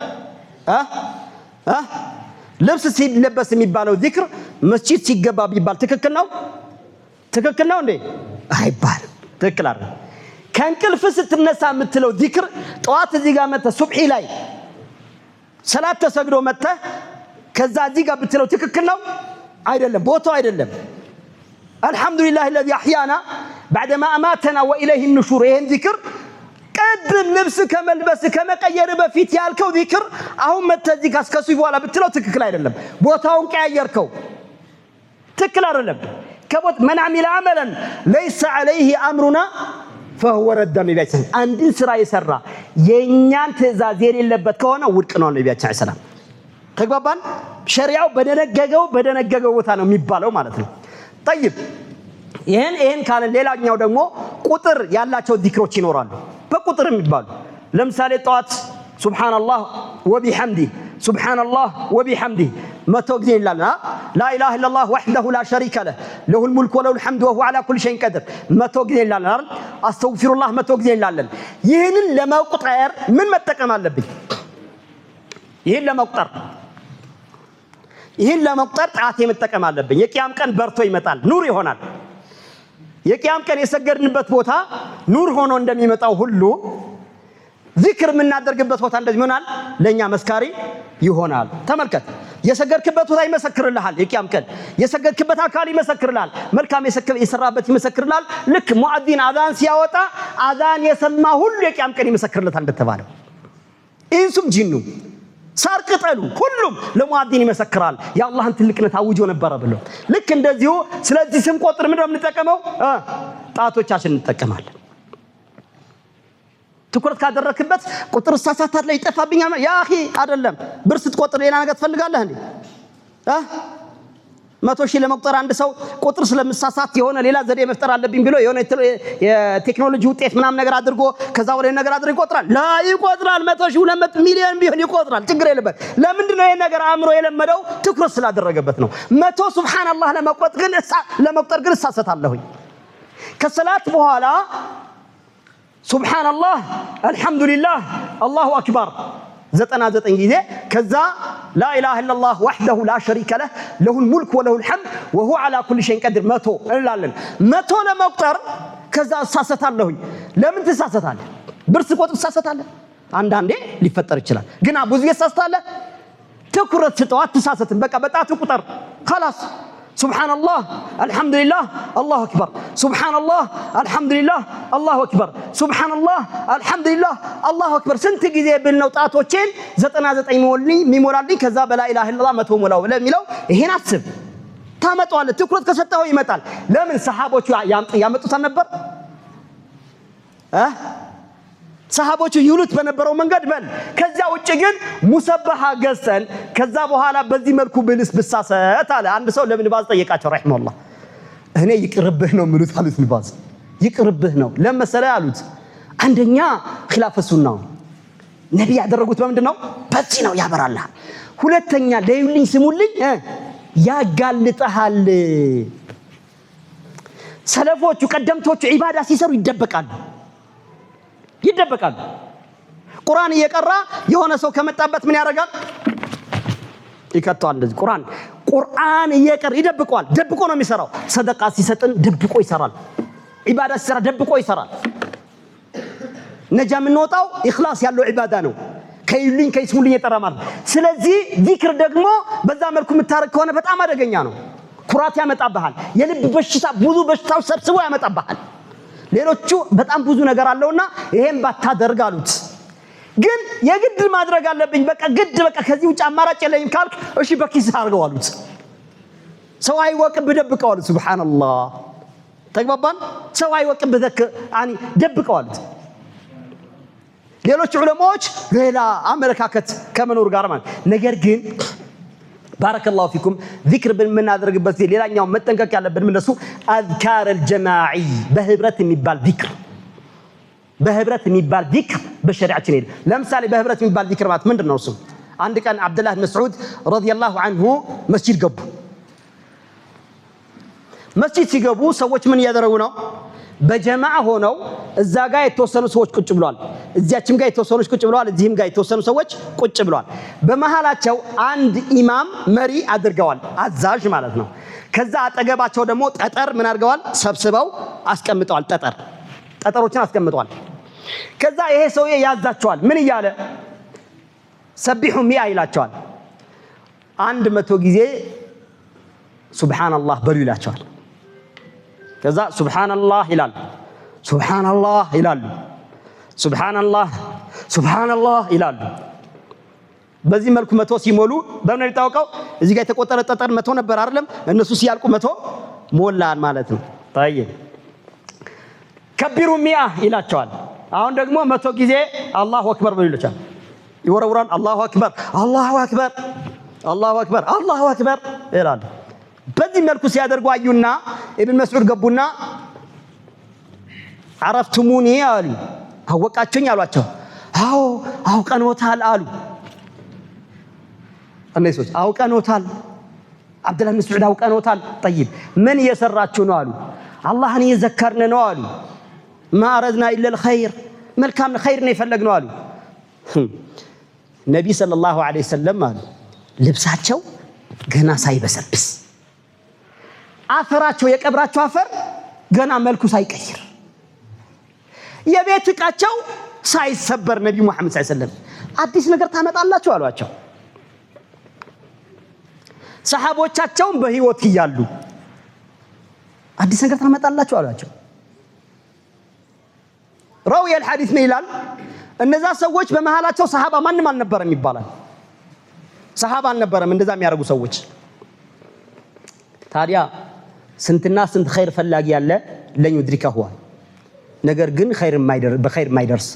ልብስ ሲለበስ የሚባለው ዚክር መስጂድ ሲገባ ቢባል ትክክል ነው? ትክክል ነው እንዴ? አይባልም። ትክክል አይደለም። ከእንቅልፍ ስትነሳ የምትለው ዚክር ጠዋት እዚህ ጋር መጥተህ ሱብሒ ላይ ሰላት ተሰግዶ መጥተህ ከዛ እዚህ ጋር ብትለው ትክክል ነው? አይደለም። ቦታው አይደለም። አልহামዱሊላህ الذي احيانا بعدما اماتنا واليه النشور ይሄን ዚክር ቀድም ልብስ ከመልበስ ከመቀየር በፊት ያልከው ዚክር አሁን መጥተህ እዚህ ጋር እስከሱ በኋላ ብትለው ትክክል አይደለም። ቦታውን ቀያየርከው። ትክክል አይደለም። ከቦት من عمل عملا ليس عليه امرنا فهو رد ነብያችን አንድን ስራ የሰራ የኛን ትእዛዝ የሌለበት ከሆነ ውድቅ ነው ነብያችን ሰላም። ተግባባን? ሸሪዓው በደነገገው ቦታ ነው የሚባለው ማለት ነው። طيب ይሄን ካለ ሌላኛው ደግሞ ቁጥር ያላቸው ዚክሮች ይኖራሉ። በቁጥር የሚባሉ ለምሳሌ ጠዋት ሱብሃንአላህ ወቢሐምዲ ሱብሃንአላህ ወቢሐምዲ መቶ ጊዜ ይላል። لا اله الا الله وحده لا شريك له له الملك وله الحمد وهو على كل شيء قدير መቶ ጊዜ ይላል አይደል? አስተግፊሩላህ መቶ ጊዜ ይላል። ይሄንን ለመቁጠር ምን መጠቀም አለብኝ? ይሄን ለመቁጠር ጣቴ መጠቀም አለብኝ። የቂያም ቀን በርቶ ይመጣል፣ ኑር ይሆናል። የቂያም ቀን የሰገድንበት ቦታ ኑር ሆኖ እንደሚመጣው ሁሉ ዚክር የምናደርግበት ቦታ እንደዚህ ይሆናል፣ ለኛ መስካሪ ይሆናል። ተመልከት፣ የሰገድክበት ቦታ ይመሰክርልሃል። የቂያም ቀን የሰገድክበት አካል ይመሰክርልሃል። መልካም የሰራበት ይመሰክርልሃል። ልክ ሙአዚን አዛን ሲያወጣ አዛን የሰማ ሁሉ የቂያም ቀን ይመሰክርልታል እንደተባለው ኢንሱም ጂኑ ሳር ቅጠሉ ሁሉም ለሙአዚን ይመሰክራል የአላህን ትልቅነት አውጆ ነበር ብሎ። ልክ እንደዚሁ ስለዚህ ስም ቆጥር ምንድነው የምንጠቀመው? ጣቶቻችን እንጠቀማለን። ትኩረት ካደረክበት ቁጥር ሳሳታት ላይ ይጠፋብኛል ያ አኺ አይደለም። ብር ስትቆጥር ሌላ ነገር ትፈልጋለህ እንዴ? 100 ሺህ ለመቁጠር አንድ ሰው ቁጥር ስለምሳሳት የሆነ ሌላ ዘዴ መፍጠር አለብኝ ብሎ የሆነ የቴክኖሎጂ ውጤት ምናም ነገር አድርጎ ከዛ ወደ ነገር አድርጎ ይቆጥራል። ላ ይቆጥራል። 100 ሺህ 200 ሚሊዮን ቢሆን ይቆጥራል። ችግር የለበት። ለምንድን ነው ይሄ ነገር አእምሮ የለመደው? ትኩረት ስላደረገበት ነው። 100 ሱብሃንአላህ ለመቁጠር ግን እሳሳታለሁኝ። ከሰላት በኋላ ሱብሃንአላህ አልহামዱሊላህ አላሁ አክበር 99 ጊዜ ከዛ لا اله الا الله وحده لا شريك له له الملك وله الحمد وهو على كل شيء قدير 100 እንላለን። 100 ለመቁጠር ከዛ እሳሳታለሁኝ። ለምን ትሳሳታለህ? ብርስ ቆጥር ትሳሳታለህ? አንዳንዴ ሊፈጠር ይችላል። ግን ብዙ እሳሳታለህ። ትኩረት ስጠው፣ አትሳሳትም። በቃ በጣቱ ቁጥር خلاص ሱብሃንአላህ አልহামዱሊላህ አላሁ አክበር ሱብሃንአላህ አልহামዱሊላህ አላሁ አክበር ሱብሃንአላህ አልহামዱሊላህ አላሁ አክበር። ስንት ጊዜ ብልነው ጣቶቼን 99 ሚሞላልኝ ከዛ በላ ኢላሃ ኢላላህ 100 ሞላው ለሚለው ይሄን አስብ። ታመጣዋለህ። ትኩረት ከሰጠው ይመጣል። ለምን ሰሃቦቹ ያመጡት ነበር? ሰሃቦቹ ይሉት በነበረው መንገድ በል። ከዛ ውጭ ግን ሙሰበሃ ገዝተን ከዛ በኋላ በዚህ መልኩ ብልስ ብሳሰት አለ አንድ ሰው ለምን ባዝ ጠየቃቸው ረሂመሁላህ። እኔ ይቅርብህ ነው ምሉት አሉት። ልባዝ ይቅርብህ ነው ለምሳሌ አሉት። አንደኛ ኺላፈ ሱናው ነብይ ያደረጉት በምንድነው? በዚህ ነው ያበራልሃል። ሁለተኛ ለይልኝ ስሙልኝ ያጋልጣል። ሰለፎቹ ቀደምቶቹ ኢባዳ ሲሰሩ ይደበቃሉ። ቁርአን እየቀራ የሆነ ሰው ከመጣበት ምን ያደርጋል? ይከተዋል። እንደዚህ ቁርአን እየቀር ይደብቀዋል። ደብቆ ነው የሚሰራው። ሰደቃ ሲሰጥን ደብቆ ይሰራል። ዒባዳ ሲሰራ ደብቆ ይሰራል። ነጃ የምንወጣው ኢኽላስ ያለው ዒባዳ ነው። ከይሉኝ ከይስሙልኝ የጠራ ማለት። ስለዚህ ዚክር ደግሞ በዛ መልኩ የምታረግ ከሆነ በጣም አደገኛ ነው። ኩራት ያመጣብሃል። የልብ በሽታ ብዙ በሽታዎች ሰብስቦ ያመጣብሃል። ሌሎቹ በጣም ብዙ ነገር አለውና ይሄን ባታደርግ አሉት። ግን የግድ ማድረግ አለብኝ በቃ ግድ በቃ ከዚህ ውጭ አማራጭ የለኝም ካልክ እሺ በኪስ አድርገው አሉት። ሰው አይወቅብህ ደብቀው አሉት። ሱብሃንአላህ ተግባባን። ሰው አይወቅብህ ደብቀው አሉት። ሌሎች ዑለማዎች ሌላ አመለካከት ከመኖር ጋር ማለት ነገር ግን ባረከላሁ ፊኩም ዚክር በምናደርግበት ሌላኛው መጠንቀቅ ያለብን ምንድነው? አዝካር አልጀማዒ በህብረት የሚባል ዚክር በህብረት የሚባል ዚክር በሸሪዓችን የለም። ለምሳሌ በህብረት የሚባል ዚክር ማለት ምንድነው? እሱ አንድ ቀን አብዱላህ መስዑድ ረዲየላሁ ዐንሁ መስጂድ ገቡ። መስጂድ ሲገቡ ሰዎች ምን እያደረጉ ነው? በጀማዓ ሆነው እዛ ጋር የተወሰኑ ሰዎች ቁጭ ብለዋል። እዚያችም ጋር የተወሰኑ ሰዎች ቁጭ ብለዋል። እዚህም ጋር የተወሰኑ ሰዎች ቁጭ ብለዋል። በመሃላቸው አንድ ኢማም መሪ አድርገዋል፣ አዛዥ ማለት ነው። ከዛ አጠገባቸው ደግሞ ጠጠር ምን አድርገዋል? ሰብስበው አስቀምጠዋል። ጠጠሮችን አስቀምጠዋል። ከዛ ይሄ ሰውዬ ያዛቸዋል። ምን እያለ ሰቢሑ ሚአ ይላቸዋል። 100 ጊዜ ሱብሃንአላህ በሉ ይላቸዋል። ከዛ ሱብሃንአላህ ይላል፣ ሱብሃንአላህ ይላሉ፣ ሱብሃንአላህ ይላሉ። በዚህ መልኩ 100 ሲሞሉ በምን ይታወቀው? እዚህ ጋር የተቆጠረ ጠጠር 100 ነበር አይደለም? እነሱ ሲያልቁ 100 ሞላን ማለት ነው። طيب ከቢሩ ሚአ ይላቸዋል። አሁን ደግሞ 100 ጊዜ አላሁ አክበር በሉ ይላቸዋል። ይወረውራል። አላሁ አክበር፣ አላሁ አክበር፣ አላሁ አክበር፣ አላሁ አክበር ይላሉ። በዚህ መልኩ ሲያደርጉ አዩና ኢብኑ መስዑድ ገቡና አረፍቱሙኒ አሉ። አወቃችሁኝ አሏቸው። አዎ አውቀኖታል አሉ። እነዚህ ሰዎች አውቀኖታል፣ አብዱላህ መስዑድ አውቀኖታል። طيب ምን እየሰራችሁ ነው አሉ። አላህን እየዘከርን ነው አሉ። ማ አረድና ኢላ الخير መልካም ኸይር ነው የፈለግነው አሉ። ነብይ ሰለላሁ ዐለይሂ ወሰለም አሉ ልብሳቸው ገና ሳይበሰብስ አፈራቸው የቀብራቸው አፈር ገና መልኩ ሳይቀይር የቤት ዕቃቸው ሳይሰበር ነብዩ መሐመድ ሰለላሁ ዐለይሂ ወሰለም አዲስ ነገር ታመጣላችሁ አሏቸው። ሰሃቦቻቸውን በህይወት ይያሉ አዲስ ነገር ታመጣላችሁ አሏቸው። ራዊ الحديث ነው ይላል። እነዛ ሰዎች በመሃላቸው ሰሃባ ማንም አልነበረም ይባላል። ሰሃባ አልነበረም እንደዛ የሚያደርጉ ሰዎች። ታዲያ ስንትና ስንት ኸይር ፈላጊ ያለ ለኝ ድሪካሁ ነገር ግን በኸይር የማይደርስ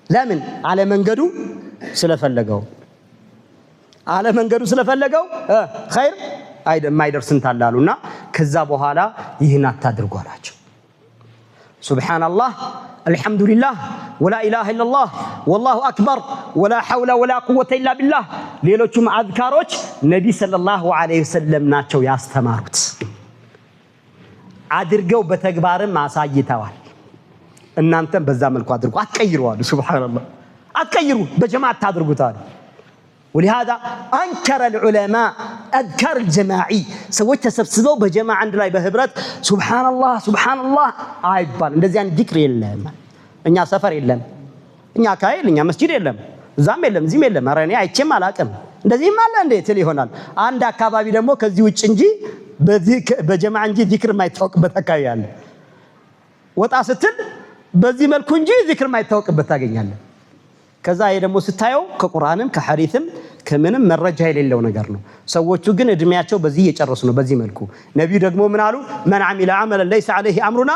ለምን? አለመንገዱ ስለፈለገው ኸይር የማይደርስ እንታላሉና ከዛ በኋላ ይህን አታድርጉ አላቸው። ሱብሃንአላህ አልሐምዱሊላህ ወላ ኢላሃ ኢላላህ ወላሁ አክበር ወላ ሐውለ ወላ ቁወተ ኢላ ቢላህ ሌሎችም አዝካሮች ነብይ ሰለላሁ ዐለይሂ ወሰለም ናቸው ያስተማሩት። አድርገው በተግባርም አሳይተዋል። እናንተም በዛ መልኩ አድርጉ፣ አትቀይሩ አሉ። ሱብሃንአላህ አትቀይሩ፣ በጀማዓ ታድርጉት አሉ። ولهذا انكر العلماء اذكار الجماعي ሰዎች ተሰብስበው በጀማዓ አንድ ላይ በህብረት ሱብሃንአላህ አይባል። እንደዚህ አይነት ዚክር የለም። እኛ ሰፈር የለም፣ እኛ ካይል እኛ መስጂድ የለም፣ እዛም የለም፣ እዚህም የለም። ኧረ እኔ አይቼም አላቅም። እንደዚህም አለ እንዴ ትል ይሆናል። አንድ አካባቢ ደግሞ ከዚህ ውጭ እንጂ በጀማዓ እንጂ ዚክር የማይታወቅበት አካባቢ አለ። ወጣ ስትል በዚህ መልኩ እንጂ ዚክር የማይታወቅበት ታገኛለህ። ከዛ ይሄ ደግሞ ስታየው ከቁርአንም ከሐዲስም ከምንም መረጃ የሌለው ነገር ነው። ሰዎቹ ግን እድሜያቸው በዚህ እየጨረሱ ነው። በዚህ መልኩ ነብዩ ደግሞ ምን አሉ? መን አሚለ አመለን ለይሰ ዐለይሂ አምሩና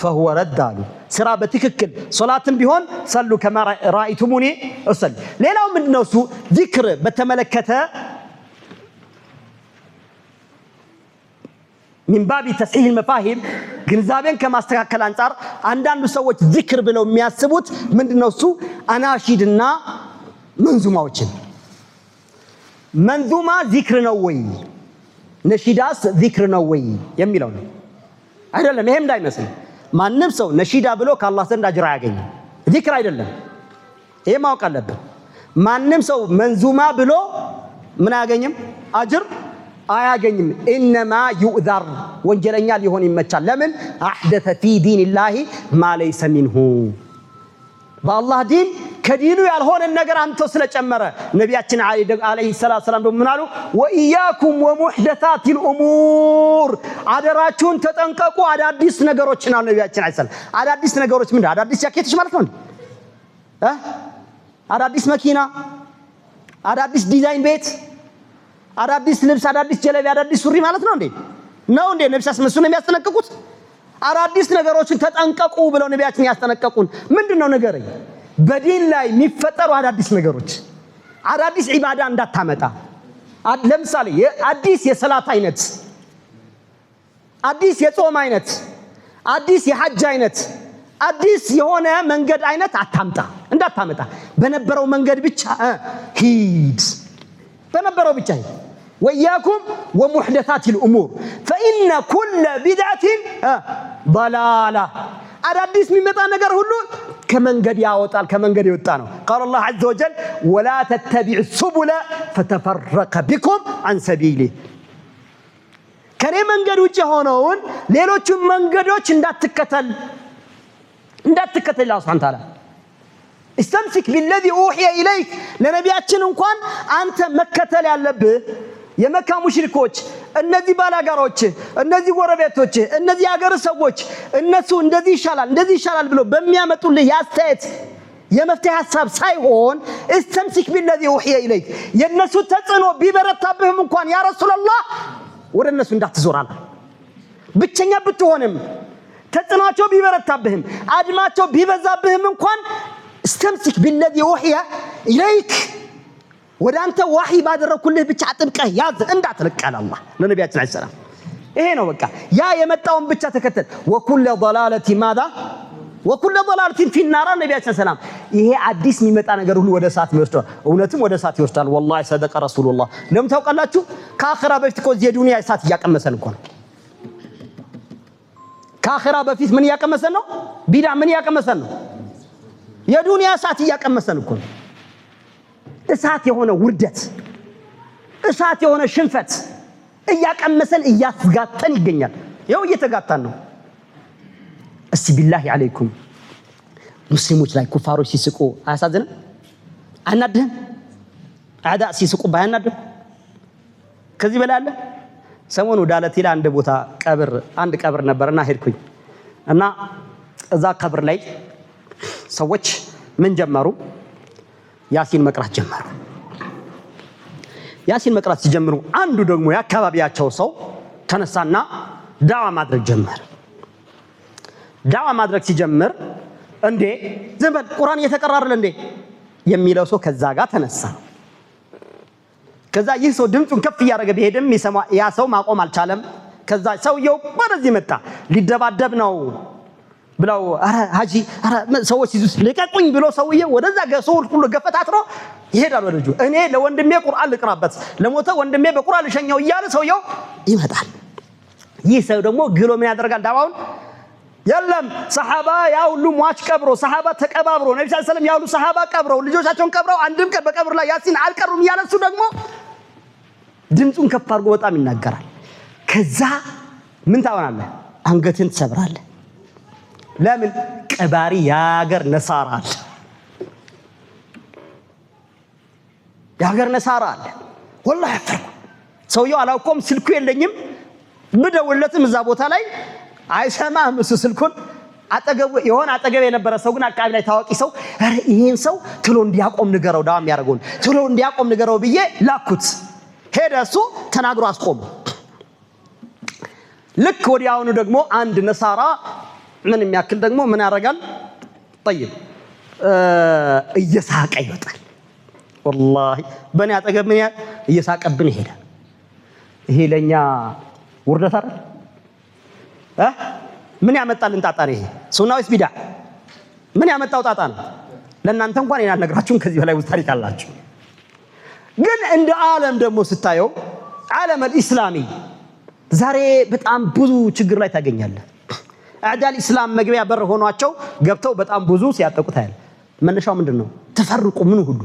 فهو رد አሉ። ስራ በትክክል ሶላትም ቢሆን ሰሉ ከማ ራአይቱሙኒ እሰል። ሌላው ምንድነው? እሱ ዚክር በተመለከተ من باب تصحيح المفاهيم ግንዛቤን ከማስተካከል አንፃር አንዳንዱ ሰዎች ዚክር ብለው የሚያስቡት ምንድነው? እሱ አናሺድና መንዙማዎችን መንዙማ ዚክር ነው ወይ ነሺዳስ ዚክር ነው ወይ የሚለው ነው አይደለም። ይሄም እንዳይመስል ማንም ሰው ነሺዳ ብሎ ከአላህ ዘንድ አጅር አያገኝም። ዚክር አይደለም። ይሄ ማወቅ አለብን። ማንም ሰው መንዙማ ብሎ ምን አያገኝም? አጅር አያገኝም። ኢነማ ዩዕዘር ወንጀለኛ ሊሆን ይመቻል። ለምን አሕደተ ፊ ዲንላሂ ማ ለይሰ ሚንሁ በአላህ ዲን ከዲኑ ያልሆነን ነገር አንተ ስለጨመረ። ነቢያችን አለይሂ ሰላቱ ሰላም ደግሞ ምን አሉ? ወኢያኩም ወሙሕደሳቲል ኡሙር አደራችሁን ተጠንቀቁ አዳዲስ ነገሮችን አሉ ነቢያችን አለይሂ ሰላም። አዳዲስ ነገሮች ምንድን? አዳዲስ ጃኬቶች ማለት ነው እንዴ? አዳዲስ መኪና፣ አዳዲስ ዲዛይን ቤት፣ አዳዲስ ልብስ፣ አዳዲስ ጀለቢ፣ አዳዲስ ሱሪ ማለት ነው እንዴ? ነው እንዴ? ነብዩ ሰለላሁ ዐለይሂ ወሰለም የሚያስጠነቅቁት አዳዲስ ነገሮችን ተጠንቀቁ ብለው ነቢያችን ያስጠነቀቁን። ምንድነው ነገረኝ? በዲን ላይ የሚፈጠሩ አዳዲስ ነገሮች፣ አዳዲስ ዒባዳ እንዳታመጣ። ለምሳሌ አዲስ የሰላት አይነት፣ አዲስ የጾም አይነት፣ አዲስ የሐጅ አይነት፣ አዲስ የሆነ መንገድ አይነት እንዳታመጣ። በነበረው መንገድ ብቻ ሂድ፣ በነበረው ብቻ ሂድ። ወኢያኩም ወሙሕደሳቲል ኡሙር ፈኢነ ኩለ ቢድዓቲን ضላላ አዳዲስ የሚመጣ ነገር ሁሉ ከመንገድ ያወጣል፣ ከመንገድ የወጣ ነው። ቃል አላህ ዐዘ ወጀል ወላ ተተቢዑ ሱቡለ ፈተፈረቀ ቢኩም ዐን ሰቢሊህ ከኔ መንገድ ውጭ የሆነውን ሌሎቹን መንገዶች እንዳትከተል አላህ ሱብሓነሁ ወተዓላ استمسك بالذي اوحي اليك ለነቢያችን እንኳን አንተ መከተል ያለብህ የመካ ሙሽሪኮች እነዚህ ባላጋሮች እነዚህ ጎረቤቶች እነዚህ ሀገር ሰዎች እነሱ እንደዚህ ይሻላል ብሎ በሚያመጡልህ ያስተያየት የመፍትሄ ሐሳብ ሳይሆን استمسك بالذي اوحي اليك የነሱ ተጽዕኖ ቢበረታብህም እንኳን ያ ረሱላህ ወደ እነሱ እንዳትዞራለህ። ብቸኛ ብትሆንም ተጽዕኖአቸው ቢበረታብህም አድማቸው ቢበዛብህም እንኳን استمسك بالذي اوحي اليك ወደ አንተ ዋሂ ባደረኩልህ ብቻ አጥብቀህ ያዝ እንዳትለቀል አላህ ለነቢያችን አለይሂ ሰላም። ይሄ ነው በቃ ያ የመጣውን ብቻ ተከተል። ወኩለ ضلاله ماذا ወኩለ ضلاله في النار ነቢያችን ሰላም። ይሄ አዲስ የሚመጣ ነገር ሁሉ ወደ እሳት ይወስዳል። እውነትም ወደ እሳት ይወስዳል። ወላሂ ሰደቀ ረሱላህ። ለምን ታውቃላችሁ? ከአኺራ በፊት እኮ የዱንያ እሳት እያቀመሰን እኮ ነው። ከአኺራ በፊት ምን እያቀመሰን ነው? ቢዳ ምን እያቀመሰን ነው? የዱንያ እሳት እያቀመሰን እኮ ነው። እሳት የሆነ ውርደት፣ እሳት የሆነ ሽንፈት እያቀመሰን እያስጋጠን ይገኛል። ይኸው እየተጋጣን ነው። እስቲ ቢላሂ አለይኩም ሙስሊሞች ላይ ኩፋሮች ሲስቁ አያሳዝንም? አናድህም? አዳ ሲስቁ ባያናድህ? ከዚህ በላይ አለ? ሰሞኑ ዳለቲ ላይ አንድ ቀብር ነበርና ሄድኩኝ እና እዛ ቀብር ላይ ሰዎች ምን ጀመሩ? ያሲን መቅራት ጀመሩ። ያሲን መቅራት ሲጀምሩ አንዱ ደግሞ የአካባቢያቸው ሰው ተነሳና ዳዋ ማድረግ ጀመረ። ዳዋ ማድረግ ሲጀምር እንዴ ዝም በል ቁርአን እየተቀራረለ እንዴ የሚለው ሰው ከዛ ጋር ተነሳ። ከዛ ይህ ሰው ድምፁን ከፍ እያደረገ ቢሄድም ያ ሰው ማቆም አልቻለም። ከዛ ሰውየው ወደዚህ መጣ። ሊደባደብ ነው ብለው አረ ሀጂ አረ ሰዎች ይዙስ ለቀቁኝ ብሎ ሰውየው ወደዛ ሰው ሁሉ ገፈታት ነው ይሄዳል ወደ ልጁ። እኔ ለወንድሜ ቁርአን ልቅራበት ለሞተ ወንድሜ በቁርአን ልሸኘው እያለ ሰውየው ይመጣል። ይህ ሰው ደግሞ ግሎ ምን ያደርጋል? ዳዋውን የለም ሰሃባ ያ ሁሉ ሟች ቀብሮ ሰሃባ ተቀባብሮ ነብዩ ሰለላሁ ዐለይሂ ወሰለም ያ ሁሉ ሰሃባ ቀብረው ልጆቻቸውን ቀብረው አንድም ቀን በቀብር ላይ ያሲን አልቀሩም እያለሱ ደግሞ ድምፁን ከፍ አድርጎ በጣም ይናገራል። ከዛ ምን ታወናለህ? አንገትን ትሰብራለህ። ለምን? ቀባሪ ያገር ነሳራ አለ፣ ያገር ነሳራ አለ። ወላሂ አፈርኩ። ሰውየው አላውቀውም፣ ስልኩ የለኝም። ብደውለትም እዛ ቦታ ላይ አይሰማም እሱ ስልኩን። አጠገብ የነበረ ሰው ግን አካባቢ ላይ ታዋቂ ሰው አረ ይሄን ሰው ትሎ እንዲያቆም ንገረው፣ ዳዋ የሚያደርገውን ትሎ እንዲያቆም ንገረው ብዬ ላኩት። ሄደ፣ እሱ ተናግሮ አስቆመ። ልክ ወዲያውኑ ደግሞ አንድ ነሳራ ምን የሚያክል ደግሞ ምን ያደርጋል? طيب እየሳቀ ይወጣል። ወላሂ በእኔ አጠገብ ምን እየሳቀብን ይሄዳል። ይሄ ለኛ ውርደት አይደል? ምን ያመጣልን ጣጣ ነው ይሄ? ሱና ወይስ ቢድዓ? ምን ያመጣው ጣጣ ነው? ለእናንተ እንኳን እኔ አልነግራችሁም፣ ከዚህ በላይ ውስጥ ታሪክ አላችሁ። ግን እንደ ዓለም ደግሞ ስታየው ዓለም الاسلامي ዛሬ በጣም ብዙ ችግር ላይ ታገኛለህ። አዕዳል ኢስላም መግቢያ በር ሆኗቸው ገብተው በጣም ብዙ ሲያጠቁት አይደል? መነሻው ምንድነው? ተፈርቁ ምን ሁሉ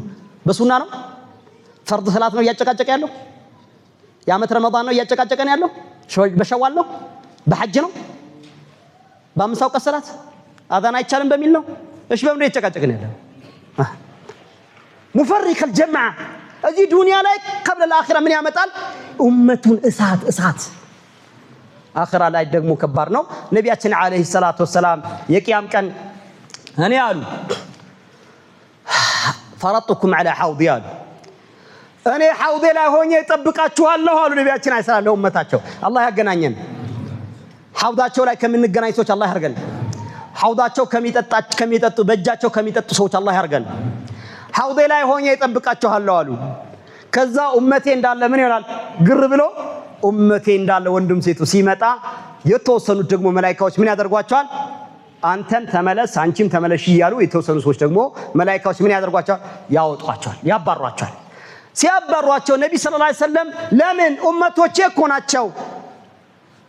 በሱና ነው። ፈርድ ሰላት ነው እያጨቃጨቀ ያለው። የዓመት ረመዳን ነው እያጨቃጨቀን ያለው በሸዋል ነው በሐጅ ነው በአምሳው ቀሰራት አዛን አይቻልም በሚል ነው እሺ በምን እያጨቃጨቀን ያለው ሙፈሪቅ الجمع እዚህ ዱንያ ላይ قبل الاخره ምን ያመጣል ኡመቱን እሳት አኺራ ላይ ደግሞ ከባድ ነው ነብያችን አለይሂ ሰላቱ ወሰለም የቂያም ቀን እኔ አሉ فرطكم على حوضي አሉ እኔ ሐውዴ ላይ ሆኜ እጠብቃችኋለሁ አሉ ነብያችን አይሰላለው ኡመታቸው አላህ ያገናኘን ሐውዳቸው ላይ ከምንገናኝ ሰዎች አላህ ያርገን ሐውዳቸው ከሚጠጡ በእጃቸው ከሚጠጡ ሰዎች አላህ ያርገን ሐውዴ ላይ ሆኜ እጠብቃችኋለሁ አሉ ከዛ ኡመቴ እንዳለ ምን ይሆናል ግር ብሎ ኡመቴ እንዳለ ወንድም ሴቱ ሲመጣ የተወሰኑት ደግሞ መላእክቶች ምን ያደርጓቸዋል አንተም ተመለስ አንቺም ተመለሽ ይያሉ የተወሰኑ ሰዎች ደግሞ መላእክቶች ምን ያደርጓቸዋል ያወጧቸዋል ያባሯቸዋል ሲያባሯቸው ነብይ ሰለላሁ ዐለይሂ ወሰለም ለምን ኡመቶቼ እኮ ናቸው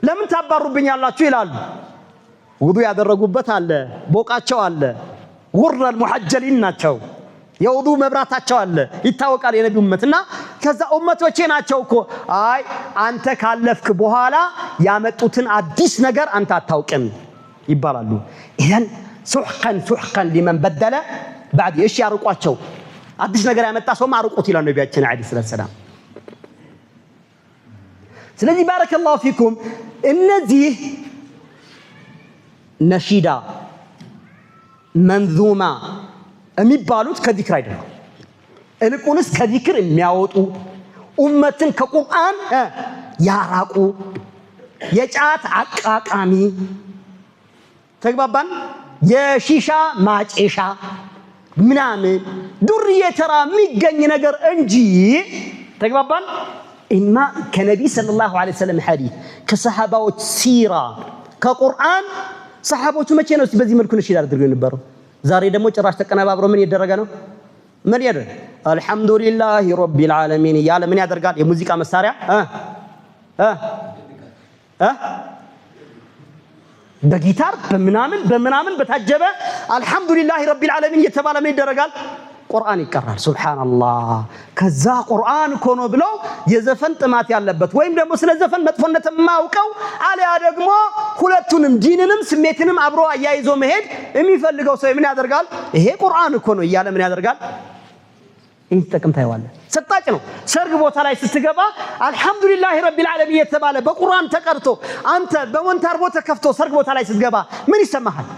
ለምን ታባሩብኛላችሁ ይላሉ ውዱ ያደረጉበት አለ ቦቃቸው አለ ጉረል ሙሐጀሊን ናቸው የውዱ መብራታቸው አለ ይታወቃል የነብዩ ኡመትና ከዛ ኡመቶቼ ናቸው እኮ አይ አንተ ካለፍክ በኋላ ያመጡትን አዲስ ነገር አንተ አታውቅም ይባላሉ ኢዘን ሱህቀን ሊመን በደለ بعد ايش ያርቋቸው አዲስ ነገር ያመጣ ሰው ማርቁት ይላል ነብያችን አለይሂ ሰላም ስለዚህ ባረከላሁ ፊኩም እነዚህ ነሺዳ መንዙማ የሚባሉት ከዚክር አይደለም እንቁንስ ከዚክር የሚያወጡ ኡመትን ከቁርአን ያራቁ የጫት አቃቃሚ ተግባባን የሺሻ ማጨሻ ምናምን ዱርዬ ተራ የሚገኝ ነገር እንጂ ተግባባን ኢማ ከነቢ ሰለላሁ ዐለይሂ ወሰለም ሐዲስ ከሰሃባዎች ሲራ ከቁርአን ሰሃቦቹ መቼ ነው በዚህ መልኩ ነሺዳ አድርገው የነበረው ዛሬ ደግሞ ጭራሽ ተቀነባብሮ ምን ይደረጋ ነው ምን ያደርግ አልহামዱሊላሂ ረቢል ዓለሚን ያለ ምን ያደርጋል የሙዚቃ መሳሪያ በጊታር በምናምን በታጀበ አልহামዱሊላሂ ረቢል ዓለሚን የተባለ ምን ይደረጋል ቁርአን ይቀራል ሱብሃንአላህ ከዛ ቁርአን ኮኖ ብለው የዘፈን ጥማት ያለበት ወይም ደግሞ ስለ ዘፈን መጥፎነት ማውቀው አለያ ደግሞ ሁለቱንም ዲንንም ስሜትንም አብሮ አያይዞ መሄድ የሚፈልገው ሰው ምን ያደርጋል ይሄ ቁርአን ኮኖ ይያለ ምን ያደርጋል እንተቀም ታይዋለ ሰጣጭ ነው ሰርግ ቦታ ላይ ስትገባ አልহামዱሊላሂ ረቢል ዓለሚን የተባለ በቁርአን ተቀርቶ አንተ በወንታር ቦታ ከፍቶ ሰርግ ቦታ ላይ ስትገባ ምን ይሰማሃል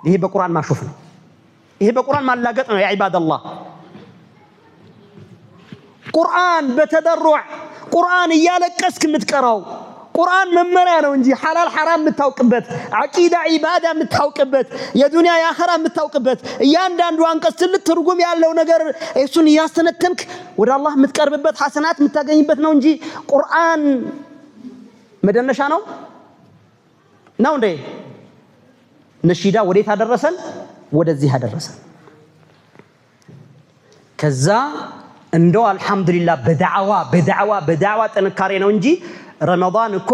ይሄ በቁርአን ማሾፍ ነው ይሄ በቁርአን ማላገጥ ነው ያ ኢባደላህ ቁርአን በተደሩዕ ቁርአን እያለቀስክ የምትቀራው ቁርአን መመሪያ ነው እንጂ ሐላል ሐራም የምታውቅበት አቂዳ ኢባዳ የምታውቅበት የዱንያ ያኺራ የምታውቅበት እያንዳንዱ አንቀጽ ትርጉም ያለው ነገር እሱን ያስተነተንክ ወደ አላህ የምትቀርብበት ሐሰናት የምታገኝበት ነው እንጂ ቁርአን መደነሻ ነው እንዴ ነሺዳ ወዴት አደረሰን ወደዚህ አደረሰ ከዛ እንደው አልহামዱሊላህ በዳዕዋ ጥንካሬ ነው እንጂ ረመዳን እኮ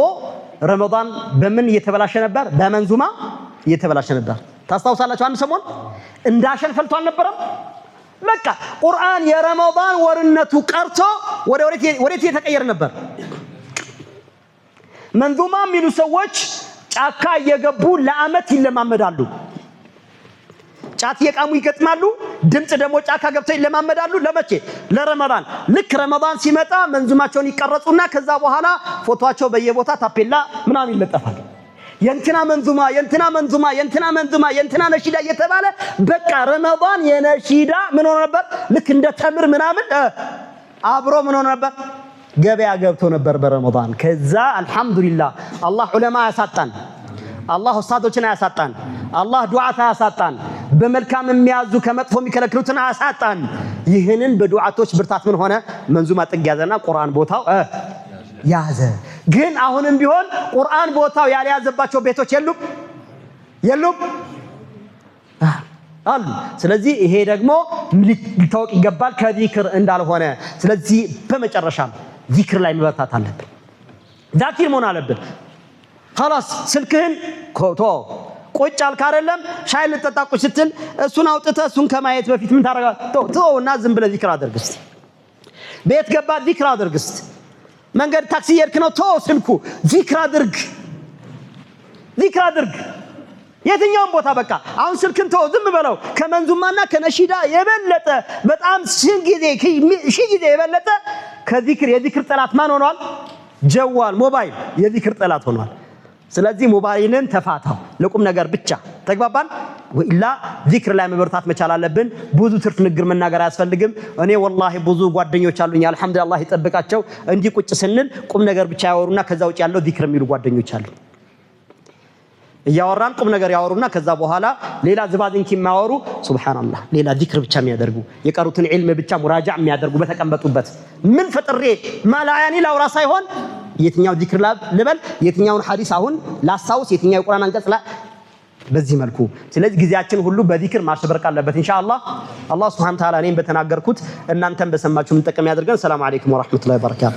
ረመዳን በምን እየተበላሸ ነበር በመንዙማ እየተበላሸ ነበር ታስታውሳላችሁ አንድ ሰሞን እንዳሸን ፈልቶ አልነበረም በቃ ቁርአን የረመዳን ወርነቱ ቀርቶ ወዴት እየተቀየረ ነበር መንዙማ የሚሉ ሰዎች ጫካ እየገቡ ለአመት ይለማመዳሉ ጫት የቃሙ ይገጥማሉ ድምጽ ደግሞ ጫካ ገብተው ይለማመዳሉ ለመቼ ለረመዳን ልክ ረመዳን ሲመጣ መንዙማቸውን ይቀርጹና ከዛ በኋላ ፎቶአቸው በየቦታ ታፔላ ምናምን ይለጠፋል የንትና መንዙማ ነሺዳ እየተባለ በቃ ረመዳን የነሺዳ ምን ሆነ ነበር ልክ እንደ ተምር ምናምን አብሮ ምን ሆነ ነበር ገበያ ገብቶ ነበር በረመዳን ከዛ አልহামዱሊላህ አላህ ዑለማ ያሳጣን አላህ ኡስታዶችን ያሳጣን አላህ ዱዓታ ያሳጣን በመልካም የሚያዙ ከመጥፎ የሚከለክሉትን ያሳጣን ይህንን በዱዓቶች ብርታት ምን ሆነ መንዙማ ጥግ ያዘና ቁርአን ቦታው ያዘ ግን አሁንም ቢሆን ቁርአን ቦታው ያልያዘባቸው ቤቶች የሉም አሉ ስለዚህ ይሄ ደግሞ ሊታወቅ ይገባል ከዚክር እንዳልሆነ ስለዚህ በመጨረሻም ዚክር ላይ መበርታት አለብን ዛኪር መሆን አለብን خلاص ስልክህን ቁጭ አልክ አይደለም ሻይ ልጠጣ ቁጭ ስትል እሱን አውጥተህ እሱን ከማየት በፊት ምን ታረጋለህ ተውና ዝም ብለህ ዚክር አድርግ እስቲ ቤት ገባ ዚክር አድርግ። እስቲ መንገድ ታክሲ እየሄድክ ነው ተው ስልኩ ዚክር አድርግ። የትኛውም ቦታ በቃ አሁን ስልክን ተው ዝም በለው። ከመንዙማና ከነሺዳ የበለጠ በጣም ሺህ ጊዜ የበለጠ ከዚክር የዚክር ጠላት ማን ሆኗል? ጀዋል ሞባይል የዚክር ጠላት ሆኗል። ስለዚህ ሞባይልን ተፋታው ለቁም ነገር ብቻ። ተግባባን? ወኢላ ዚክር ላይ መበርታት መቻል አለብን። ብዙ ትርፍ ንግር መናገር አያስፈልግም። እኔ ወላሂ ብዙ ጓደኞች አሉኝ አልহামዱሊላህ ይጠብቃቸው። እንዲህ ቁጭ ስንል ቁም ነገር ብቻ ያወሩና ከዛ ውጭ ያለው ዚክር የሚሉ ጓደኞች አሉ። እያወራን ቁም ነገር ያወሩና ከዛ በኋላ ሌላ ዝባዝንኪ የማያወሩ ሱብሃንአላህ ሌላ ዚክር ብቻ የሚያደርጉ የቀሩትን ዒልም ብቻ ሙራጃዕ የሚያደርጉ በተቀመጡበት ምን ፈጥሬ ማላያኒ ላውራ ሳይሆን የትኛው ዚክር ልበል የትኛውን ሐዲስ አሁን ላስታውስ የትኛው የቁርአን አንቀጽ በዚህ መልኩ። ስለዚህ ጊዜያችን ሁሉ በዚክር ማሸበረቅ አለበት ኢንሻአላህ። አላህ ሱብሃነሁ ወተዓላ እኔም በተናገርኩት እናንተም በሰማችሁ ምን ጠቀም ያድርገን። ሰላም አለይኩም ወራህመቱላሂ ወበረካቱ።